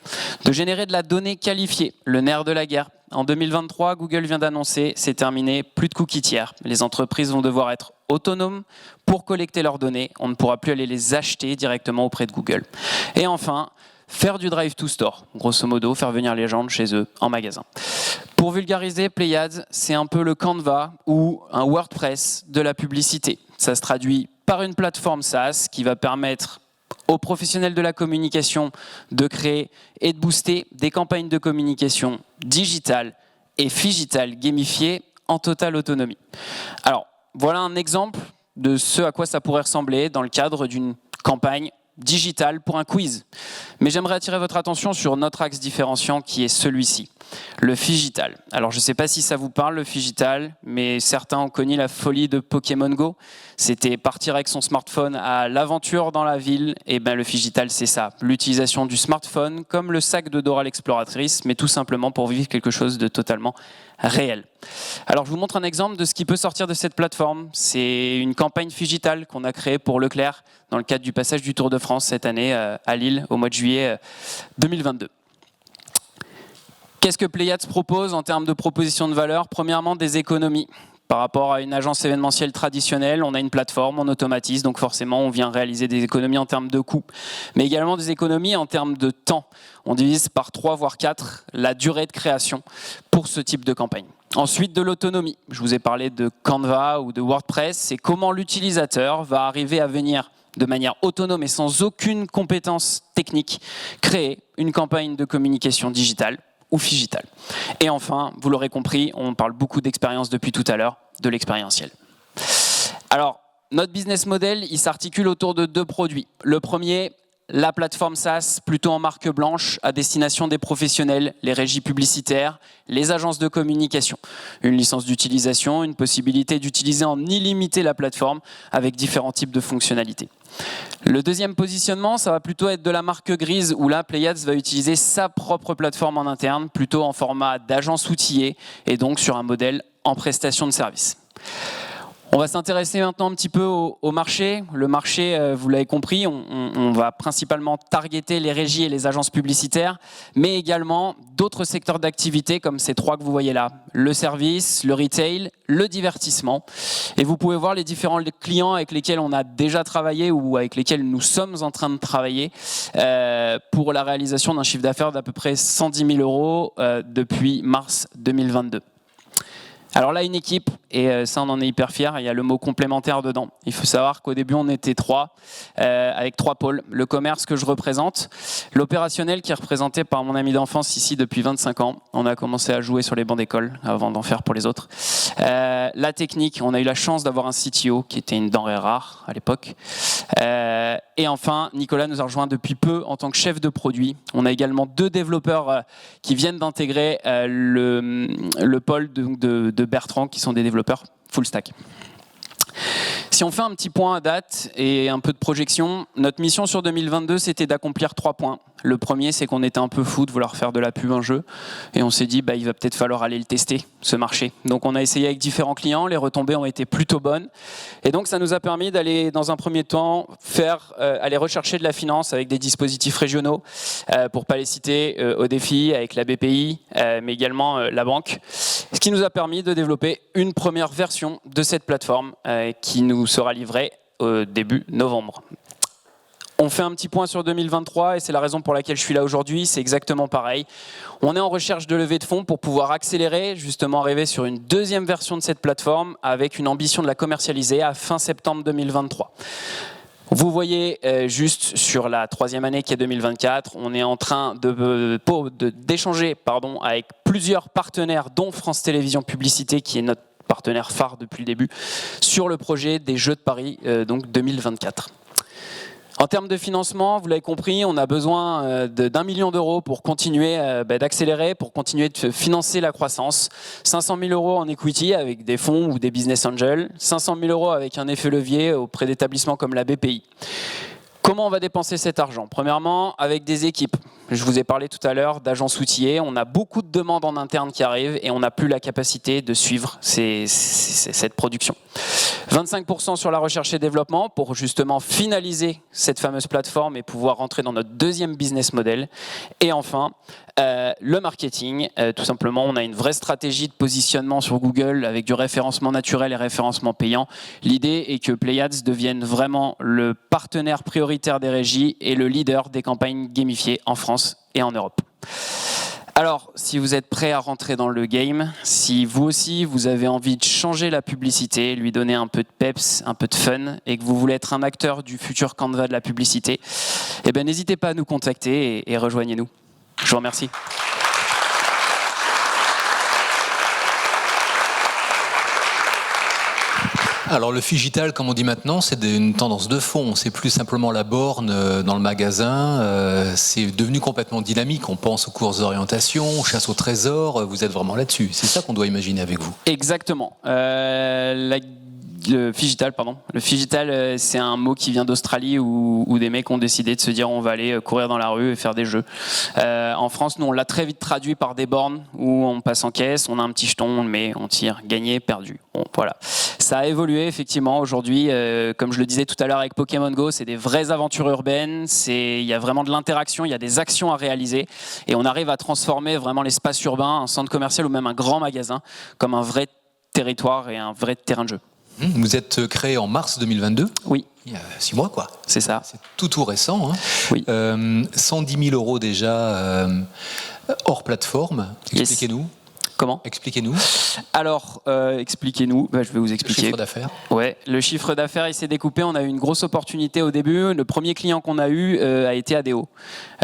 De générer de la donnée qualifiée, le nerf de la guerre. En 2023, Google vient d'annoncer, c'est terminé, plus de cookies tiers. Les entreprises vont devoir être autonomes pour collecter leurs données. On ne pourra plus aller les acheter directement auprès de Google. Et enfin, faire du drive to store, grosso modo, faire venir les gens de chez eux en magasin. Pour vulgariser, Playads, c'est un peu le Canva ou un WordPress de la publicité. Ça se traduit par une plateforme SaaS qui va permettre aux professionnels de la communication de créer et de booster des campagnes de communication digitales et phigitales gamifiées en totale autonomie. Alors, voilà un exemple de ce à quoi ça pourrait ressembler dans le cadre d'une campagne digital pour un quiz. Mais j'aimerais attirer votre attention sur notre axe différenciant qui est celui-ci, le phygital. Alors je ne sais pas si ça vous parle le phygital, mais certains ont connu la folie de Pokémon Go. C'était partir avec son smartphone à l'aventure dans la ville. Et bien le phygital c'est ça, l'utilisation du smartphone comme le sac de Dora l'exploratrice, mais tout simplement pour vivre quelque chose de totalement réel. Alors je vous montre un exemple de ce qui peut sortir de cette plateforme. C'est une campagne phygital qu'on a créée pour Leclerc dans le cadre du passage du Tour de France cette année à Lille au mois de juillet 2022. Qu'est-ce que Playads propose en termes de proposition de valeur? Premièrement, des économies. Par rapport à une agence événementielle traditionnelle, on a une plateforme, on automatise, donc forcément on vient réaliser des économies en termes de coûts, mais également des économies en termes de temps. On divise par 3 voire 4 la durée de création pour ce type de campagne. Ensuite, de l'autonomie. Je vous ai parlé de Canva ou de WordPress, c'est comment l'utilisateur va arriver à venir de manière autonome et sans aucune compétence technique, créer une campagne de communication digitale ou phygital. Et enfin, vous l'aurez compris, on parle beaucoup d'expérience depuis tout à l'heure, de l'expérientiel. Alors, notre business model, il s'articule autour de 2 produits. Le premier, la plateforme SaaS, plutôt en marque blanche, à destination des professionnels, les régies publicitaires, les agences de communication. Une licence d'utilisation, une possibilité d'utiliser en illimité la plateforme avec différents types de fonctionnalités. Le deuxième positionnement, ça va plutôt être de la marque grise, où là, Playads va utiliser sa propre plateforme en interne, plutôt en format d'agence outillée, et donc sur un modèle en prestation de service. On va s'intéresser maintenant un petit peu au marché. Le marché, vous l'avez compris, on va principalement targeter les régies et les agences publicitaires, mais également d'autres secteurs d'activité comme ces 3 que vous voyez là. Le service, le retail, le divertissement. Et vous pouvez voir les différents clients avec lesquels on a déjà travaillé ou avec lesquels nous sommes en train de travailler pour la réalisation d'un chiffre d'affaires d'à peu près 110 000 € depuis mars 2022. Alors là, une équipe, et ça on en est hyper fiers, il y a le mot complémentaire dedans. Il faut savoir qu'au début on était 3, avec 3 pôles. Le commerce que je représente, l'opérationnel qui est représenté par mon ami d'enfance ici depuis 25 ans. On a commencé à jouer sur les bancs d'école avant d'en faire pour les autres. La technique, on a eu la chance d'avoir un CTO qui était une denrée rare à l'époque. Et enfin, Nicolas nous a rejoint depuis peu en tant que chef de produit. On a également 2 développeurs qui viennent d'intégrer le pôle de Bertrand, qui sont des développeurs full stack. Si on fait un petit point à date et un peu de projection, notre mission sur 2022, c'était d'accomplir 3 points. Le premier, c'est qu'on était un peu fou de vouloir faire de la pub un jeu. Et on s'est dit, il va peut-être falloir aller le tester, ce marché. Donc on a essayé avec différents clients, les retombées ont été plutôt bonnes. Et donc ça nous a permis d'aller, dans un premier temps, aller rechercher de la finance avec des dispositifs régionaux, pour ne pas les citer, au défi, avec la BPI, mais également la banque. Ce qui nous a permis de développer une première version de cette plateforme qui nous sera livrée au début novembre. On fait un petit point sur 2023 et c'est la raison pour laquelle je suis là aujourd'hui, c'est exactement pareil. On est en recherche de levée de fonds pour pouvoir accélérer, justement arriver sur une deuxième version de cette plateforme avec une ambition de la commercialiser à fin septembre 2023. Vous voyez juste sur la 3e année qui est 2024, on est en train d'échanger avec plusieurs partenaires, dont France Télévisions Publicité qui est notre partenaire phare depuis le début, sur le projet des Jeux de Paris donc 2024. En termes de financement, vous l'avez compris, on a besoin d'1 million d'euros pour continuer d'accélérer, pour continuer de financer la croissance. 500 000 euros en equity avec des fonds ou des business angels, 500 000 euros avec un effet levier auprès d'établissements comme la BPI. Comment on va dépenser cet argent? Premièrement, avec des équipes. Je vous ai parlé tout à l'heure d'agences outillées. On a beaucoup de demandes en interne qui arrivent et on n'a plus la capacité de suivre cette production. 25% sur la recherche et développement pour justement finaliser cette fameuse plateforme et pouvoir rentrer dans notre deuxième business model. Et enfin, le marketing. Tout simplement, on a une vraie stratégie de positionnement sur Google avec du référencement naturel et référencement payant. L'idée est que Pléiades devienne vraiment le partenaire prioritaire des régies et le leader des campagnes gamifiées en France et en Europe. Alors, si vous êtes prêts à rentrer dans le game, si vous aussi, vous avez envie de changer la publicité, lui donner un peu de peps, un peu de fun, et que vous voulez être un acteur du futur Canva de la publicité, eh bien, n'hésitez pas à nous contacter et rejoignez-nous. Je vous remercie. Alors le phygital, comme on dit maintenant, c'est une tendance de fond. C'est plus simplement la borne dans le magasin. C'est devenu complètement dynamique. On pense aux courses d'orientation, aux chasses au trésor. Vous êtes vraiment là-dessus. C'est ça qu'on doit imaginer avec vous. Exactement. Le phygital, pardon. Le phygital, c'est un mot qui vient d'Australie où des mecs ont décidé de se dire on va aller courir dans la rue et faire des jeux. En France, nous, on l'a très vite traduit par des bornes où on passe en caisse, on a un petit jeton, on le met, on tire, gagné, perdu. Bon, voilà. Ça a évolué effectivement aujourd'hui. Comme je le disais tout à l'heure avec Pokémon Go, c'est des vraies aventures urbaines. Il y a vraiment de l'interaction, il y a des actions à réaliser et on arrive à transformer vraiment l'espace urbain, un centre commercial ou même un grand magasin, comme un vrai territoire et un vrai terrain de jeu. Vous êtes créé en mars 2022 ? Oui. Il y a 6 mois, quoi. C'est ça. C'est tout récent. Hein. Oui. 110 000 euros déjà hors plateforme. Expliquez-nous. Comment ? Expliquez-nous. Alors, expliquez-nous. Je vais vous expliquer. Le chiffre d'affaires. Ouais, le chiffre d'affaires, il s'est découpé. On a eu une grosse opportunité au début. Le premier client qu'on a eu a été ADO.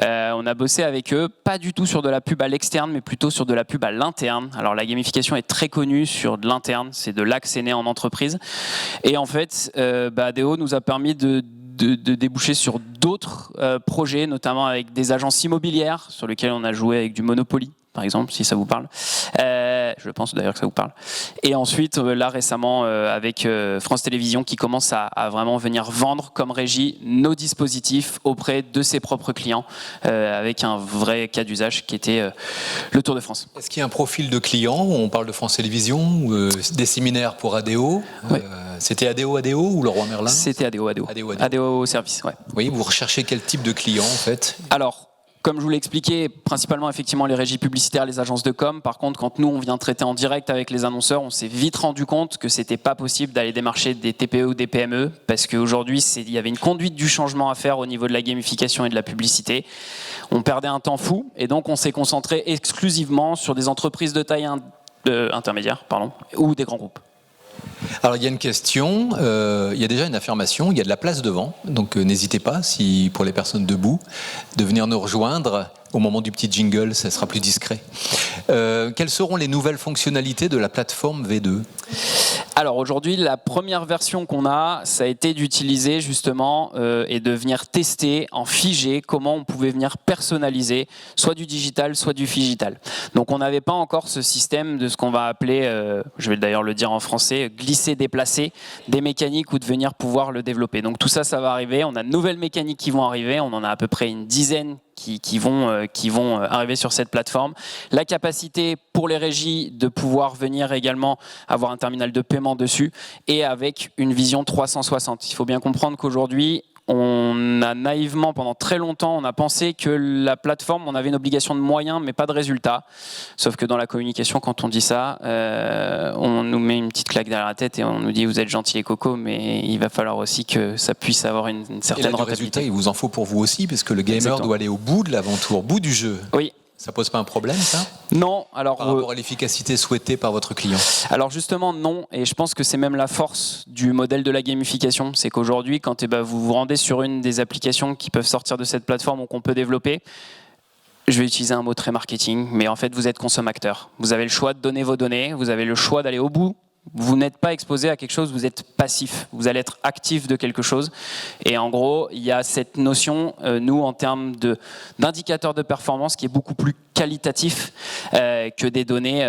On a bossé avec eux, pas du tout sur de la pub à l'externe, mais plutôt sur de la pub à l'interne. Alors, la gamification est très connue sur de l'interne. C'est de là que c'est né en entreprise. Et en fait, ADO nous a permis de déboucher sur d'autres projets, notamment avec des agences immobilières sur lesquelles on a joué avec du Monopoly, par exemple, si ça vous parle. Je pense d'ailleurs que ça vous parle. Et ensuite, là récemment, avec France Télévisions qui commence à vraiment venir vendre comme régie nos dispositifs auprès de ses propres clients, avec un vrai cas d'usage qui était le Tour de France. Est-ce qu'il y a un profil de client? On parle de France Télévisions, ou des séminaires pour ADO. Oui. C'était ADO ou Leroy Merlin? C'était ADO. ADO service, ouais. Oui, vous recherchez quel type de client en fait? Alors, comme je vous l'ai expliqué, principalement effectivement les régies publicitaires, les agences de com. Par contre, quand nous on vient traiter en direct avec les annonceurs, on s'est vite rendu compte que c'était pas possible d'aller démarcher des TPE ou des PME parce qu'aujourd'hui il y avait une conduite du changement à faire au niveau de la gamification et de la publicité. On perdait un temps fou et donc on s'est concentré exclusivement sur des entreprises de taille intermédiaire, ou des grands groupes. Alors il y a une question, il y a déjà une affirmation, il y a de la place devant, donc n'hésitez pas, si pour les personnes debout, de venir nous rejoindre. Au moment du petit jingle, ça sera plus discret. Quelles seront les nouvelles fonctionnalités de la plateforme V2 ? Alors aujourd'hui, la première version qu'on a, ça a été d'utiliser justement et de venir tester en figé comment on pouvait venir personnaliser soit du digital, soit du phygital. Donc on n'avait pas encore ce système de ce qu'on va appeler, je vais d'ailleurs le dire en français, glisser-déplacer des mécaniques ou de venir pouvoir le développer. Donc tout ça, ça va arriver. On a de nouvelles mécaniques qui vont arriver. On en a à peu près une dizaine qui vont arriver sur cette plateforme. La capacité pour les régies de pouvoir venir également avoir un terminal de paiement dessus et avec une vision 360. Il faut bien comprendre qu'aujourd'hui, on a naïvement, pendant très longtemps, on a pensé que la plateforme, on avait une obligation de moyens, mais pas de résultats. Sauf que dans la communication, quand on dit ça, on nous met une petite claque derrière la tête et on nous dit vous êtes gentils et coco, mais il va falloir aussi que ça puisse avoir une certaine rentabilité. Résultat, il vous en faut pour vous aussi, parce que le gamer Exactement. doit aller au bout de l'aventure, au bout du jeu. Oui. Ça pose pas un problème, ça ? Non, alors par rapport à l'efficacité souhaitée par votre client. Alors justement non, et je pense que c'est même la force du modèle de la gamification, c'est qu'aujourd'hui quand vous vous rendez sur une des applications qui peuvent sortir de cette plateforme ou qu'on peut développer, je vais utiliser un mot très marketing, mais en fait vous êtes consommateur. Vous avez le choix de donner vos données, vous avez le choix d'aller au bout Vous n'êtes pas exposé à quelque chose, vous êtes passif. Vous allez être actif de quelque chose. Et en gros, il y a cette notion, nous, en termes d'indicateurs de performance, qui est beaucoup plus qualitatif que des données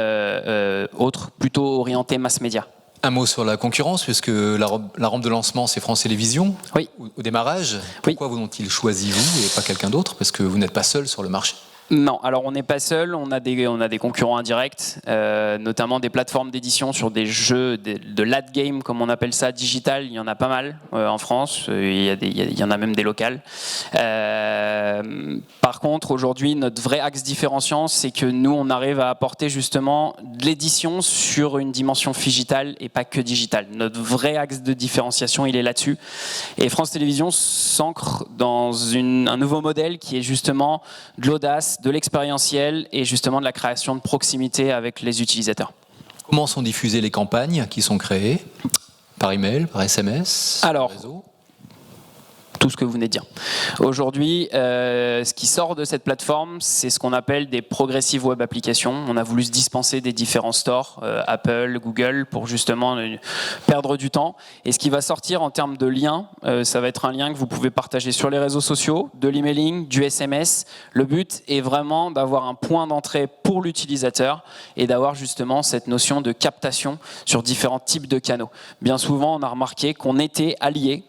autres, plutôt orientées mass média. Un mot sur la concurrence, puisque la rampe de lancement, c'est France Télévisions. Oui. Au démarrage. Pourquoi vous ont-ils choisi vous et pas quelqu'un d'autre? Parce que vous n'êtes pas seul sur le marché. Non, alors on n'est pas seul, on a des concurrents indirects, notamment des plateformes d'édition sur des jeux de late game, comme on appelle ça, digital, il y en a pas mal en France, il y en a même des locales. Par contre, aujourd'hui, notre vrai axe différenciant, c'est que nous, on arrive à apporter justement de l'édition sur une dimension digitale et pas que digitale. Notre vrai axe de différenciation, il est là-dessus. Et France Télévisions s'ancre dans un nouveau modèle qui est justement de l'audace, de l'expérientiel et justement de la création de proximité avec les utilisateurs. Comment sont diffusées les campagnes qui sont créées? Par email, par SMS, alors, par réseau? Tout ce que vous venez de dire. Aujourd'hui, ce qui sort de cette plateforme, c'est ce qu'on appelle des progressive web applications. On a voulu se dispenser des différents stores, Apple, Google, pour justement perdre du temps. Et ce qui va sortir en termes de liens, ça va être un lien que vous pouvez partager sur les réseaux sociaux, de l'emailing, du SMS. Le but est vraiment d'avoir un point d'entrée pour l'utilisateur et d'avoir justement cette notion de captation sur différents types de canaux. Bien souvent, on a remarqué qu'on était alliés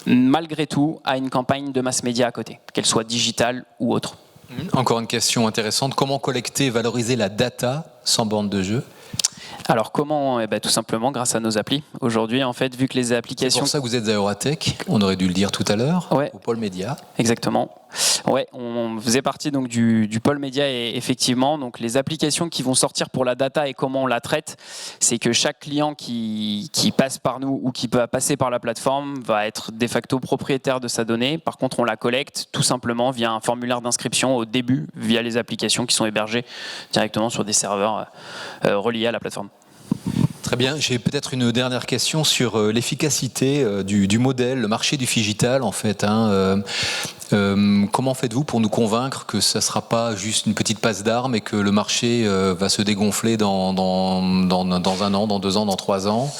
malgré tout à une campagne de mass média à côté, qu'elle soit digitale ou autre. Encore une question intéressante, comment collecter et valoriser la data sans borne de jeu? Alors comment? Tout simplement grâce à nos applis. Aujourd'hui, en fait, vu que les applications... C'est pour ça que vous êtes à Euratech, on aurait dû le dire tout à l'heure, ouais. Au pôle média. Exactement. Ouais, on faisait partie donc du pôle média et effectivement, donc les applications qui vont sortir pour la data et comment on la traite, c'est que chaque client qui passe par nous ou qui peut passer par la plateforme va être de facto propriétaire de sa donnée. Par contre, on la collecte tout simplement via un formulaire d'inscription au début, via les applications qui sont hébergées directement sur des serveurs reliés à la plateforme. Très bien, j'ai peut-être une dernière question sur l'efficacité du modèle, le marché du phygital en fait. Comment faites-vous pour nous convaincre que ça ne sera pas juste une petite passe d'armes et que le marché va se dégonfler dans 1 an, dans 2 ans, dans 3 ans?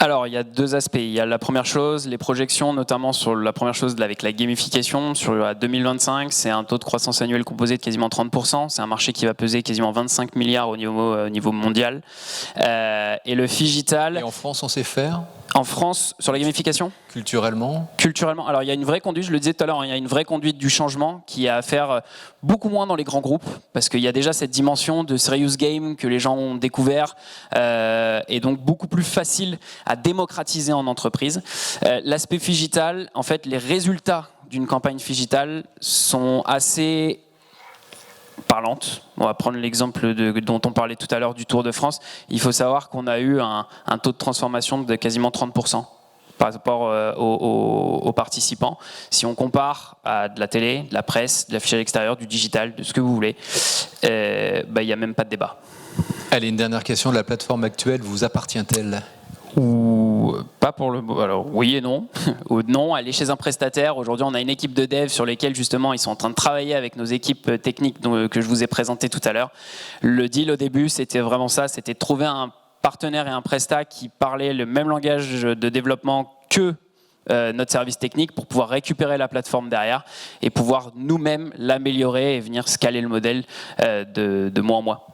Alors, il y a 2 aspects. Il y a la première chose, les projections, notamment sur la première chose avec la gamification. Sur 2025, c'est un taux de croissance annuel composé de quasiment 30%. C'est un marché qui va peser quasiment 25 milliards au niveau mondial. Et le phygital... Et en France, on sait faire? En France, sur la gamification? Culturellement, alors il y a une vraie conduite, je le disais tout à l'heure, il y a une vraie conduite du changement qui a à faire beaucoup moins dans les grands groupes, parce qu'il y a déjà cette dimension de serious game que les gens ont découvert, et donc beaucoup plus facile à démocratiser en entreprise. L'aspect phygital, en fait, les résultats d'une campagne phygital sont assez parlante. On va prendre l'exemple dont on parlait tout à l'heure du Tour de France. Il faut savoir qu'on a eu un taux de transformation de quasiment 30% par rapport aux participants. Si on compare à de la télé, de la presse, de l'affichage extérieur, du digital, de ce que vous voulez, il n'y a même pas de débat. Allez, une dernière question. La plateforme actuelle vous appartient-elle? Ou pas pour le... Alors oui et non. Non, elle est chez un prestataire. Aujourd'hui, on a une équipe de dev sur lesquels justement ils sont en train de travailler avec nos équipes techniques que je vous ai présentées tout à l'heure. Le deal au début, c'était vraiment ça, c'était de trouver un partenaire et un prestat qui parlait le même langage de développement que notre service technique pour pouvoir récupérer la plateforme derrière et pouvoir nous-mêmes l'améliorer et venir scaler le modèle de mois en mois.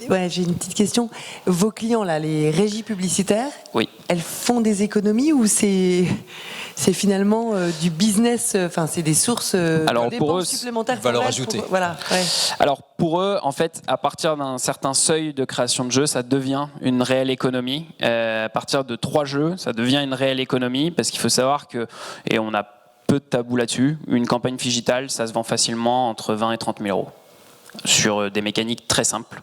Ouais, j'ai une petite question. Vos clients, là, les régies publicitaires, oui. Elles font des économies ou c'est finalement du business, enfin c'est des sources Alors, pour eux, supplémentaires? Valeur ajoutée. Voilà, ouais. Alors pour eux, en fait, à partir d'un certain seuil de création de jeux, ça devient une réelle économie. À partir de 3 jeux, ça devient une réelle économie parce qu'il faut savoir que, et on a peu de tabou là-dessus, une campagne phygital, ça se vend facilement entre 20 et 30 000 euros sur des mécaniques très simples.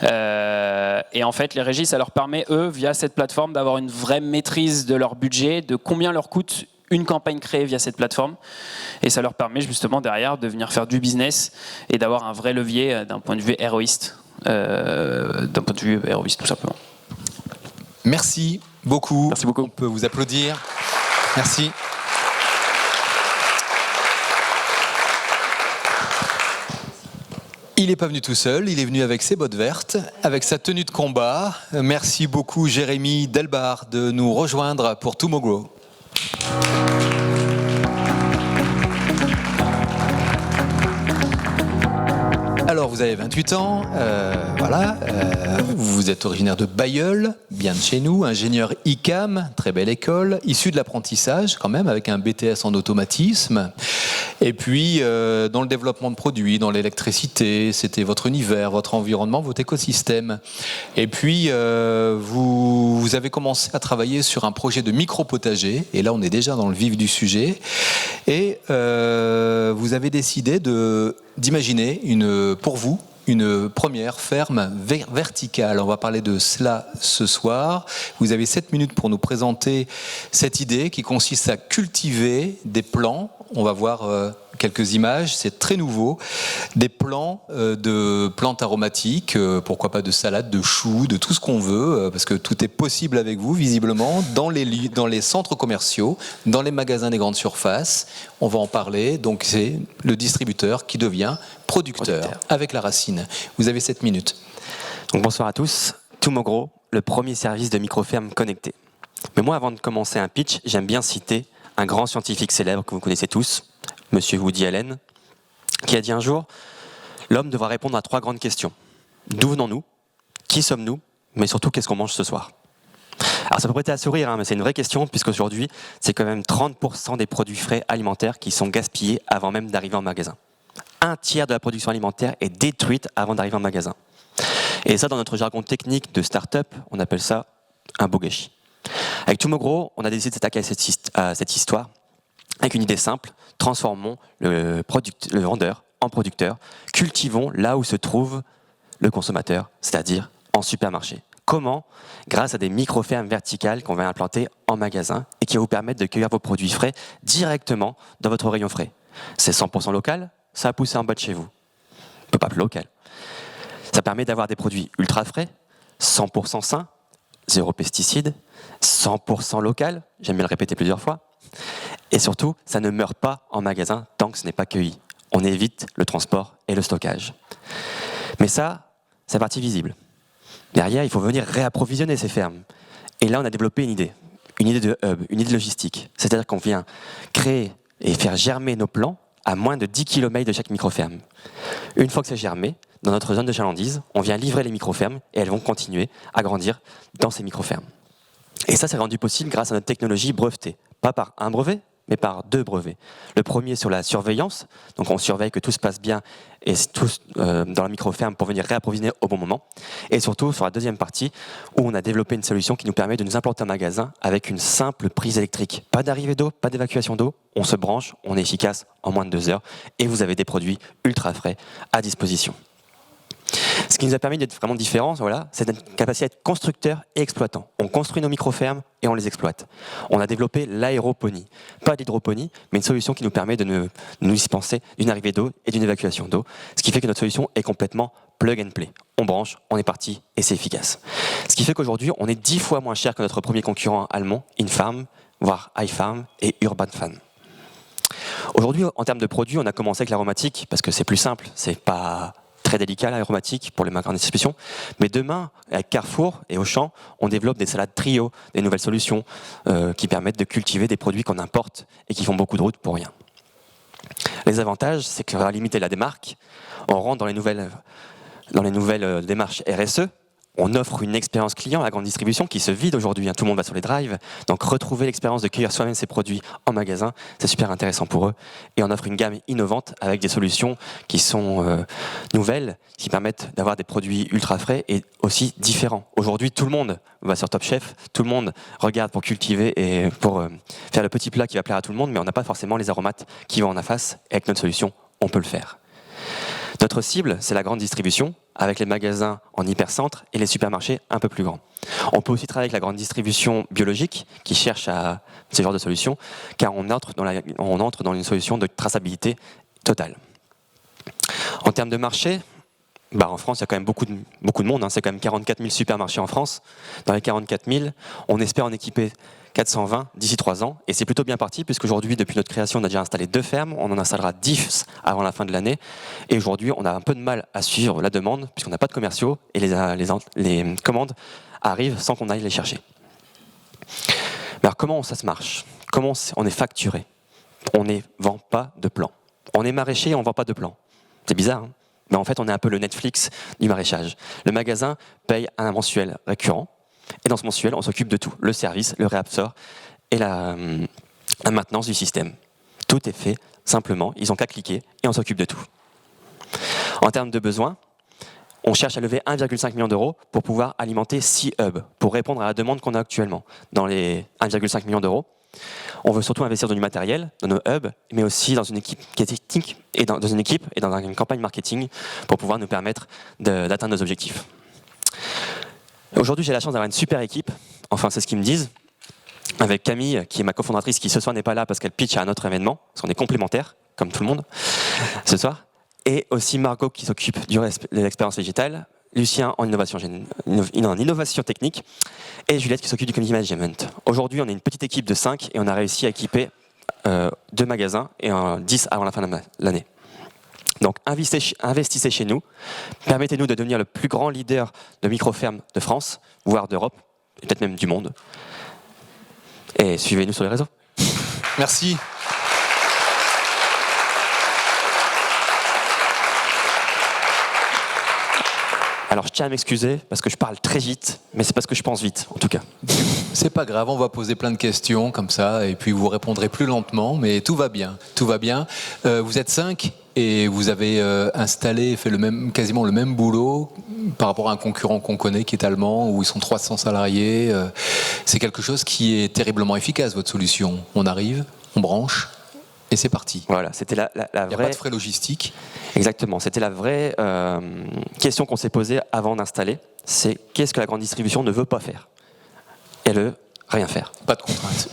Et en fait, les régies, ça leur permet, eux, via cette plateforme, d'avoir une vraie maîtrise de leur budget, de combien leur coûte une campagne créée via cette plateforme. Et ça leur permet justement derrière de venir faire du business et d'avoir un vrai levier d'un point de vue héroïste. Tout simplement. Merci beaucoup. Merci beaucoup. On peut vous applaudir. Merci. Il n'est pas venu tout seul, il est venu avec ses bottes vertes, avec sa tenue de combat. Merci beaucoup Jérémy Delbar de nous rejoindre pour Tomorrow. Alors vous avez 28 ans, vous êtes originaire de Bailleul, bien de chez nous, ingénieur ICAM, très belle école, issu de l'apprentissage quand même, avec un BTS en automatisme. Et puis dans le développement de produits, dans l'électricité, c'était votre univers, votre environnement, votre écosystème. Et puis vous avez commencé à travailler sur un projet de micro-potager, et là on est déjà dans le vif du sujet, et vous avez décidé d'imaginer pour vous une première ferme verticale. On va parler de cela ce soir. Vous avez 7 minutes pour nous présenter cette idée qui consiste à cultiver des plants. On va voir quelques images, c'est très nouveau. Des plants de plantes aromatiques, pourquoi pas de salade, de choux, de tout ce qu'on veut, parce que tout est possible avec vous, visiblement, dans les centres commerciaux, dans les magasins des grandes surfaces. On va en parler. Donc c'est le distributeur qui devient producteur avec la racine. Vous avez 7 minutes. Donc bonsoir à tous. Tomorrow, le premier service de microferme connecté. Mais moi, avant de commencer un pitch, j'aime bien citer un grand scientifique célèbre que vous connaissez tous, Monsieur Woody Allen, qui a dit un jour « L'homme devra répondre à 3 grandes questions. D'où venons-nous ? Qui sommes-nous ? Mais surtout, qu'est-ce qu'on mange ce soir ?» Alors ça peut prêter à sourire, mais c'est une vraie question, puisqu'aujourd'hui, c'est quand même 30% des produits frais alimentaires qui sont gaspillés avant même d'arriver en magasin. 1/3 de la production alimentaire est détruite avant d'arriver en magasin. Et ça, dans notre jargon technique de start-up, on appelle ça un beau gâchis. Avec Tomorrow, on a décidé de s'attaquer à cette histoire avec une idée simple. Transformons le vendeur en producteur. Cultivons là où se trouve le consommateur, c'est-à-dire en supermarché. Comment ? Grâce à des micro-fermes verticales qu'on va implanter en magasin et qui vont vous permettre de cueillir vos produits frais directement dans votre rayon frais. C'est 100% local, ça a poussé en bas de chez vous. On peut pas plus local. Ça permet d'avoir des produits ultra frais, 100% sains, 0 pesticides, 100% local, j'aime bien le répéter plusieurs fois. Et surtout, ça ne meurt pas en magasin tant que ce n'est pas cueilli. On évite le transport et le stockage. Mais ça, c'est la partie visible. Derrière, il faut venir réapprovisionner ces fermes. Et là, on a développé une idée de hub, une idée de logistique. C'est-à-dire qu'on vient créer et faire germer nos plants à moins de 10 km de chaque microferme. Une fois que c'est germé, dans notre zone de chalandise, on vient livrer les microfermes et elles vont continuer à grandir dans ces microfermes. Et ça, c'est rendu possible grâce à notre technologie brevetée. Pas par un brevet, mais par 2 brevets. Le premier sur la surveillance, donc on surveille que tout se passe bien et tous dans la microferme pour venir réapprovisionner au bon moment. Et surtout sur la deuxième partie, où on a développé une solution qui nous permet de nous implanter un magasin avec une simple prise électrique. Pas d'arrivée d'eau, pas d'évacuation d'eau, on se branche, on est efficace en moins de 2 heures et vous avez des produits ultra frais à disposition. Ce qui nous a permis d'être vraiment différents, c'est notre capacité à être constructeur et exploitant. On construit nos micro-fermes et on les exploite. On a développé l'aéroponie. Pas l'hydroponie, mais une solution qui nous permet de nous dispenser d'une arrivée d'eau et d'une évacuation d'eau. Ce qui fait que notre solution est complètement plug and play. On branche, on est parti et c'est efficace. Ce qui fait qu'aujourd'hui, on est 10 fois moins cher que notre premier concurrent allemand, Infarm, voire iFarm et Urban Farm. Aujourd'hui, en termes de produits, on a commencé avec l'aromatique parce que c'est plus simple, c'est pas très délicat l'aromatique pour les magasins de distribution. Mais demain, avec Carrefour et Auchan, on développe des salades trio, des nouvelles solutions qui permettent de cultiver des produits qu'on importe et qui font beaucoup de route pour rien. Les avantages, c'est qu'on va limiter la démarque, on rentre dans les nouvelles démarches RSE, on offre une expérience client à la grande distribution qui se vide aujourd'hui. Tout le monde va sur les drives. Donc retrouver l'expérience de cueillir soi-même ses produits en magasin, c'est super intéressant pour eux. Et on offre une gamme innovante avec des solutions qui sont nouvelles, qui permettent d'avoir des produits ultra frais et aussi différents. Aujourd'hui, tout le monde va sur Top Chef, tout le monde regarde pour cultiver et pour faire le petit plat qui va plaire à tout le monde, mais on n'a pas forcément les aromates qui vont en face. Et avec notre solution, on peut le faire. Notre cible, c'est la grande distribution, avec les magasins en hypercentre et les supermarchés un peu plus grands. On peut aussi travailler avec la grande distribution biologique qui cherche à ce genre de solution, car on entre dans une solution de traçabilité totale. En termes de marché, en France, il y a quand même beaucoup de monde. C'est quand même 44 000 supermarchés en France. Dans les 44 000, on espère en équiper 420 d'ici 3 ans. Et c'est plutôt bien parti, puisqu'aujourd'hui, depuis notre création, on a déjà installé 2 fermes. On en installera 10 avant la fin de l'année. Et aujourd'hui, on a un peu de mal à suivre la demande, puisqu'on n'a pas de commerciaux et les commandes arrivent sans qu'on aille les chercher. Mais alors, comment ça se marche? Comment on est facturé? On ne vend pas de plan. On est maraîcher et on ne vend pas de plan. C'est bizarre, hein? Mais en fait, on est un peu le Netflix du maraîchage. Le magasin paye un mensuel récurrent. Et dans ce mensuel, on s'occupe de tout. Le service, le réabsort et la maintenance du système. Tout est fait simplement. Ils n'ont qu'à cliquer et on s'occupe de tout. En termes de besoins, on cherche à lever 1,5 million d'euros pour pouvoir alimenter 6 hubs, pour répondre à la demande qu'on a actuellement. Dans les 1,5 million d'euros, on veut surtout investir dans du matériel, dans nos hubs, mais aussi dans une équipe qui est technique et dans une campagne marketing pour pouvoir nous permettre d'atteindre nos objectifs. Aujourd'hui, j'ai la chance d'avoir une super équipe, enfin c'est ce qu'ils me disent, avec Camille, qui est ma cofondatrice, qui ce soir n'est pas là parce qu'elle pitch à un autre événement, parce qu'on est complémentaires, comme tout le monde, ce soir, et aussi Margot qui s'occupe de l'expérience digitale, Lucien en innovation technique, et Juliette qui s'occupe du community management. Aujourd'hui, on est une petite équipe de 5 et on a réussi à équiper 2 magasins et 10 avant la fin de l'année. Donc investissez chez nous, permettez-nous de devenir le plus grand leader de micro-fermes de France, voire d'Europe, et peut-être même du monde. Et suivez-nous sur les réseaux. Merci. Alors je tiens à m'excuser parce que je parle très vite, mais c'est parce que je pense vite, en tout cas. C'est pas grave, on va poser plein de questions comme ça, et puis vous répondrez plus lentement, mais tout va bien, tout va bien. Vous êtes 5 et vous avez installé, fait quasiment le même boulot par rapport à un concurrent qu'on connaît qui est allemand, où ils sont 300 salariés. C'est quelque chose qui est terriblement efficace, votre solution. On arrive, on branche, et c'est parti. Voilà, c'était la vraie... Il n'y a pas de frais logistiques. Exactement, c'était la vraie question qu'on s'est posée avant d'installer. C'est qu'est-ce que la grande distribution ne veut pas faire? Rien faire. Pas de contraintes.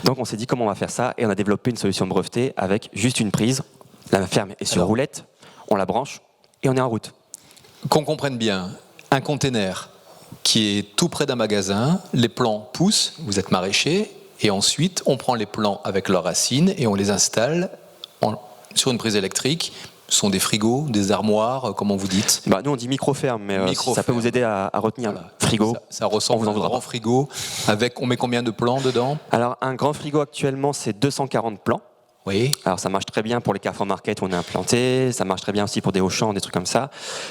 Donc on s'est dit comment on va faire ça, et on a développé une solution brevetée avec juste une prise. La ferme est sur roulette, on la branche et on est en route. Qu'on comprenne bien, un container qui est tout près d'un magasin, les plants poussent, vous êtes maraîcher, et ensuite on prend les plants avec leurs racines et on les installe sur une prise électrique. Ce sont des frigos, des armoires, comment vous dites? Nous on dit micro-ferme, mais ça peut vous aider à retenir. Voilà. Frigo. Ça ressemble à un grand frigo. On met combien de plants dedans? Alors un grand frigo actuellement c'est 240 plants. Oui. Alors ça marche très bien pour les Carrefour Market où on est implanté, ça marche très bien aussi pour des Auchan, des trucs comme ça.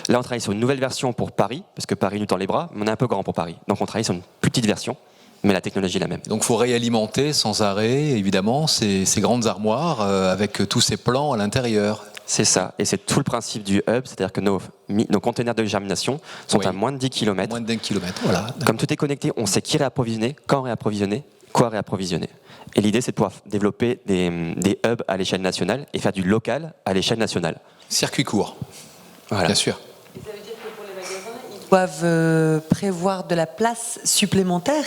Là on travaille sur une nouvelle version pour Paris, parce que Paris nous tend les bras, mais on est un peu grand pour Paris. Donc on travaille sur une plus petite version, mais la technologie est la même. Donc il faut réalimenter sans arrêt, évidemment, ces grandes armoires avec tous ces plants à l'intérieur. C'est ça, et c'est tout le principe du hub, c'est-à-dire que nos conteneurs de germination sont à moins de 10 km. Moins de 10 km, voilà. Comme tout est connecté, on sait qui réapprovisionner, quand réapprovisionner, quoi réapprovisionner. Et l'idée, c'est de pouvoir développer des hubs à l'échelle nationale et faire du local à l'échelle nationale. Circuit court, voilà. Bien sûr. Et ça veut dire que pour les magasins, ils doivent prévoir de la place supplémentaire?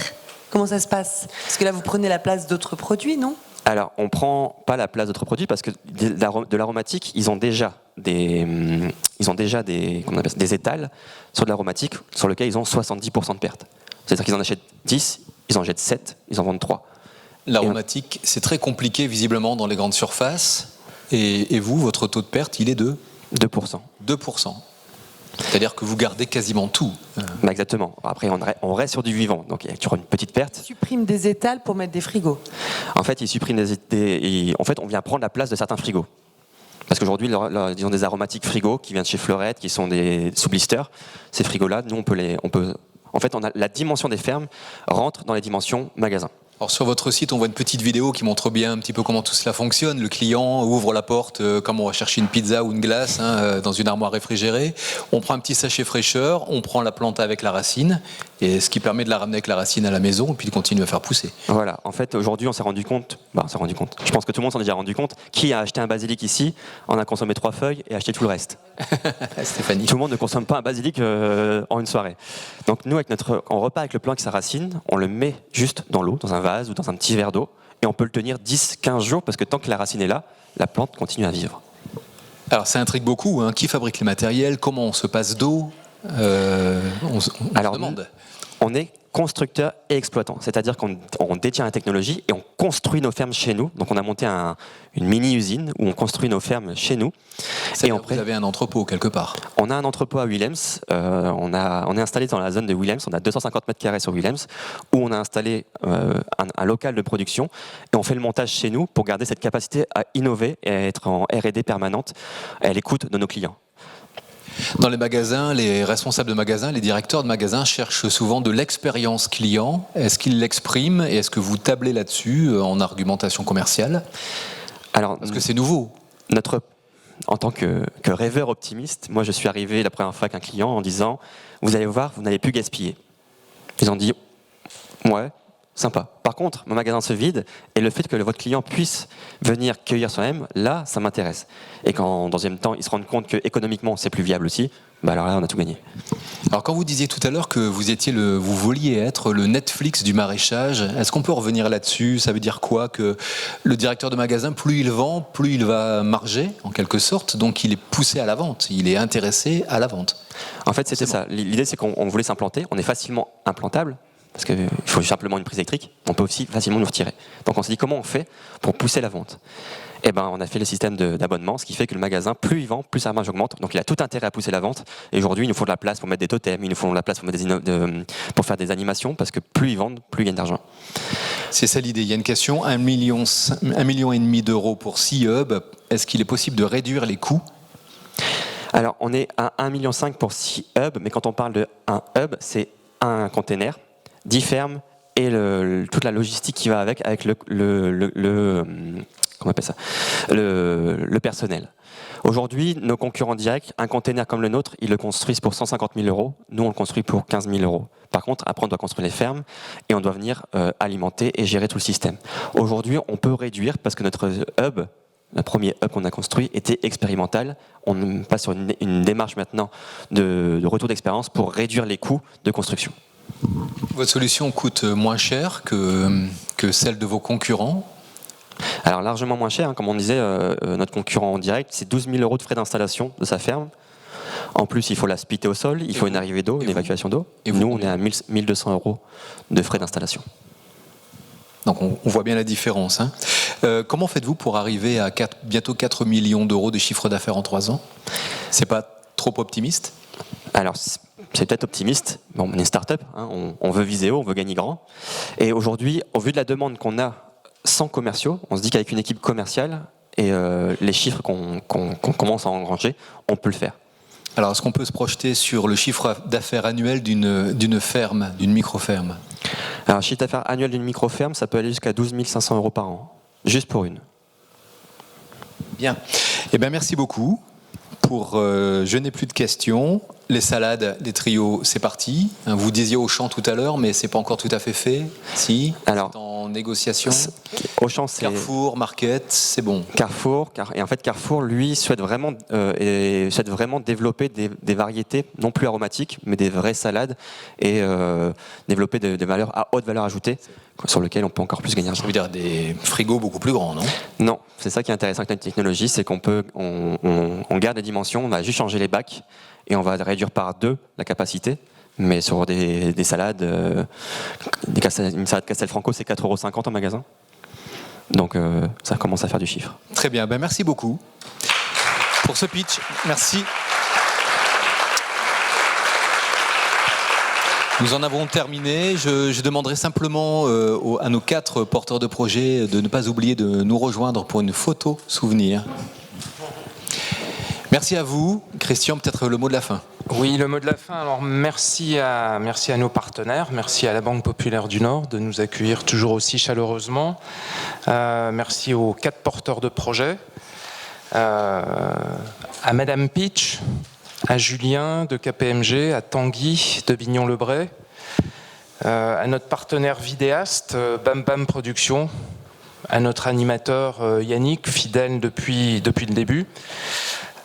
Comment ça se passe? Parce que là, vous prenez la place d'autres produits, non? Alors, on ne prend pas la place d'autres produits parce que de l'aromatique, ils ont déjà des étals sur de l'aromatique sur lesquels ils ont 70% de perte. C'est-à-dire qu'ils en achètent 10, ils en jettent 7, ils en vendent 3. L'aromatique, c'est très compliqué visiblement dans les grandes surfaces. Et vous, votre taux de perte, il est de 2%. 2%. C'est-à-dire que vous gardez quasiment tout. Exactement. Après, on reste sur du vivant, donc il y a toujours une petite perte. Ils suppriment des étals pour mettre des frigos. En fait, ils suppriment en fait, on vient prendre la place de certains frigos. Parce qu'aujourd'hui, ils ont des aromatiques frigos qui viennent chez Fleurette, qui sont des sous blister. Ces frigos-là, nous, en fait, la dimension des fermes rentre dans les dimensions magasins. Alors sur votre site, on voit une petite vidéo qui montre bien un petit peu comment tout cela fonctionne. Le client ouvre la porte comme on va chercher une pizza ou une glace dans une armoire réfrigérée. On prend un petit sachet fraîcheur, on prend la plante avec la racine, et ce qui permet de la ramener avec la racine à la maison et puis de continuer à faire pousser. Voilà, en fait aujourd'hui on s'est rendu compte, je pense que tout le monde s'en est déjà rendu compte, qui a acheté un basilic ici, en a consommé 3 feuilles et acheté tout le reste. Stéphanie. Tout le monde ne consomme pas un basilic en une soirée. Donc nous, on repart avec le plant avec sa racine, on le met juste dans l'eau, dans un vase ou dans un petit verre d'eau, et on peut le tenir 10-15 jours, parce que tant que la racine est là, la plante continue à vivre. Alors ça intrigue beaucoup, hein. Qui fabrique les matériels? Comment on se passe d'eau? On se demande. On est constructeur et exploitant. C'est-à-dire qu'on détient la technologie et on construit nos fermes chez nous. Donc on a monté une mini-usine où on construit nos fermes chez nous. Et vous avez un entrepôt quelque part? On a un entrepôt à Willems. On est installé dans la zone de Willems. On a 250 mètres carrés sur Willems où on a installé un local de production et on fait le montage chez nous pour garder cette capacité à innover et à être en R&D permanente à l'écoute de nos clients. Dans les magasins, les responsables de magasins, les directeurs de magasins cherchent souvent de l'expérience client. Est-ce qu'ils l'expriment et est-ce que vous tablez là-dessus en argumentation commerciale? Alors, parce que c'est nouveau. En tant que rêveur optimiste, moi je suis arrivé la première fois avec un client en disant « Vous allez voir, vous n'allez plus gaspiller ». Ils ont dit « Ouais, sympa. Par contre, mon magasin se vide et le fait que votre client puisse venir cueillir soi-même, là, ça m'intéresse. » Et quand, en deuxième temps, ils se rendent compte qu'économiquement, c'est plus viable aussi, bah alors là, on a tout gagné. Alors, quand vous disiez tout à l'heure que vous vouliez être le Netflix du maraîchage, est-ce qu'on peut revenir là-dessus? Ça veut dire quoi? Que le directeur de magasin, plus il vend, plus il va marger, en quelque sorte, donc il est poussé à la vente, il est intéressé à la vente. En fait, c'était ça. L'idée, c'est qu'on voulait s'implanter, on est facilement implantable, parce qu'il faut simplement une prise électrique, on peut aussi facilement nous retirer. Donc on s'est dit comment on fait pour pousser la vente. Et ben on a fait le système d'abonnement, ce qui fait que le magasin, plus il vend, plus sa marge augmente. Donc il a tout intérêt à pousser la vente. Et aujourd'hui, il nous faut de la place pour mettre des totems, il nous faut de la place pour faire des animations, parce que plus ils vendent, plus ils gagnent d'argent. C'est ça l'idée. Il y a une question, 1,5 million d'euros pour 6 hubs. Est-ce qu'il est possible de réduire les coûts? Alors on est à 1,5 million pour 6 hubs, mais quand on parle de 1 hub, c'est un container, 10 fermes et toute la logistique qui va avec comment on appelle ça, le personnel. Aujourd'hui, nos concurrents directs, un container comme le nôtre, ils le construisent pour 150 000 euros. Nous, on le construit pour 15 000 euros. Par contre, après, on doit construire les fermes et on doit venir alimenter et gérer tout le système. Aujourd'hui, on peut réduire parce que notre hub, le premier hub qu'on a construit, était expérimental. On passe sur une démarche maintenant de retour d'expérience pour réduire les coûts de construction. Votre solution coûte moins cher que celle de vos concurrents? Alors largement moins cher, hein. Comme on disait, notre concurrent en direct, c'est 12 000 euros de frais d'installation de sa ferme. En plus, il faut la splitter au sol, il faut une arrivée d'eau, une évacuation d'eau. Et nous, on est à 1 200 euros de frais d'installation. Donc on voit bien la différence. Hein. Comment faites-vous pour arriver à bientôt 4 millions d'euros de chiffre d'affaires en 3 ans? C'est pas trop optimiste? Alors, c'est peut-être optimiste. Bon, on est une start-up, hein. On veut viser haut, on veut gagner grand. Et aujourd'hui, au vu de la demande qu'on a sans commerciaux, on se dit qu'avec une équipe commerciale et les chiffres qu'on commence à engranger, on peut le faire. Alors, est-ce qu'on peut se projeter sur le chiffre d'affaires annuel d'une ferme, d'une micro-ferme? Alors, le chiffre d'affaires annuel d'une micro-ferme, ça peut aller jusqu'à 12 500 euros par an, juste pour une. Bien. Eh bien, merci beaucoup. Je n'ai plus de questions. Les salades, les trios, c'est parti. Vous disiez Auchan tout à l'heure, mais c'est pas encore tout à fait fait. Si. Alors, c'est en négociation. Auchan, c'est Carrefour, Market, c'est bon. Carrefour, et en fait Carrefour, lui, souhaite vraiment développer des variétés non plus aromatiques, mais des vraies salades et développer des valeurs à haute valeur ajoutée sur lesquelles on peut encore plus gagner. Ça veut dire des frigos beaucoup plus grands, non? Non, c'est ça qui est intéressant avec notre technologie, c'est qu'on garde les dimensions, on va juste changer les bacs et on va réduire par 2 la capacité. Mais sur des salades, une salade Castelfranco, c'est 4,50 € en magasin. Donc ça commence à faire du chiffre. Très bien, ben merci beaucoup pour ce pitch. Merci. Nous en avons terminé. Je demanderai simplement à nos 4 porteurs de projet de ne pas oublier de nous rejoindre pour une photo souvenir. Merci à vous. Christian, peut-être le mot de la fin. Oui, le mot de la fin. Alors, merci à nos partenaires, merci à la Banque Populaire du Nord de nous accueillir toujours aussi chaleureusement. Merci aux 4 porteurs de projet, à Madame Pitch, à Julien de KPMG, à Tanguy de Bignon-le-Bray, à notre partenaire vidéaste Bam Bam Productions, à notre animateur Yannick, fidèle depuis le début,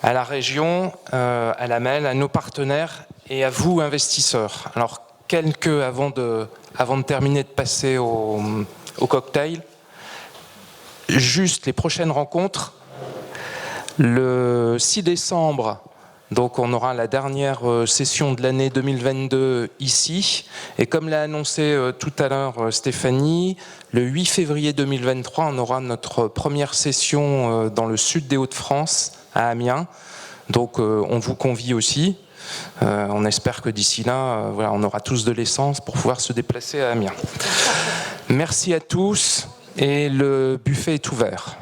à la région, à la MEL, à nos partenaires et à vous, investisseurs. Alors, avant de terminer, de passer au cocktail, juste les prochaines rencontres. Le 6 décembre, Donc on aura la dernière session de l'année 2022 ici. Et comme l'a annoncé tout à l'heure Stéphanie, le 8 février 2023, on aura notre première session dans le sud des Hauts-de-France, à Amiens. Donc on vous convie aussi. On espère que d'ici là, voilà, on aura tous de l'essence pour pouvoir se déplacer à Amiens. Merci à tous et le buffet est ouvert.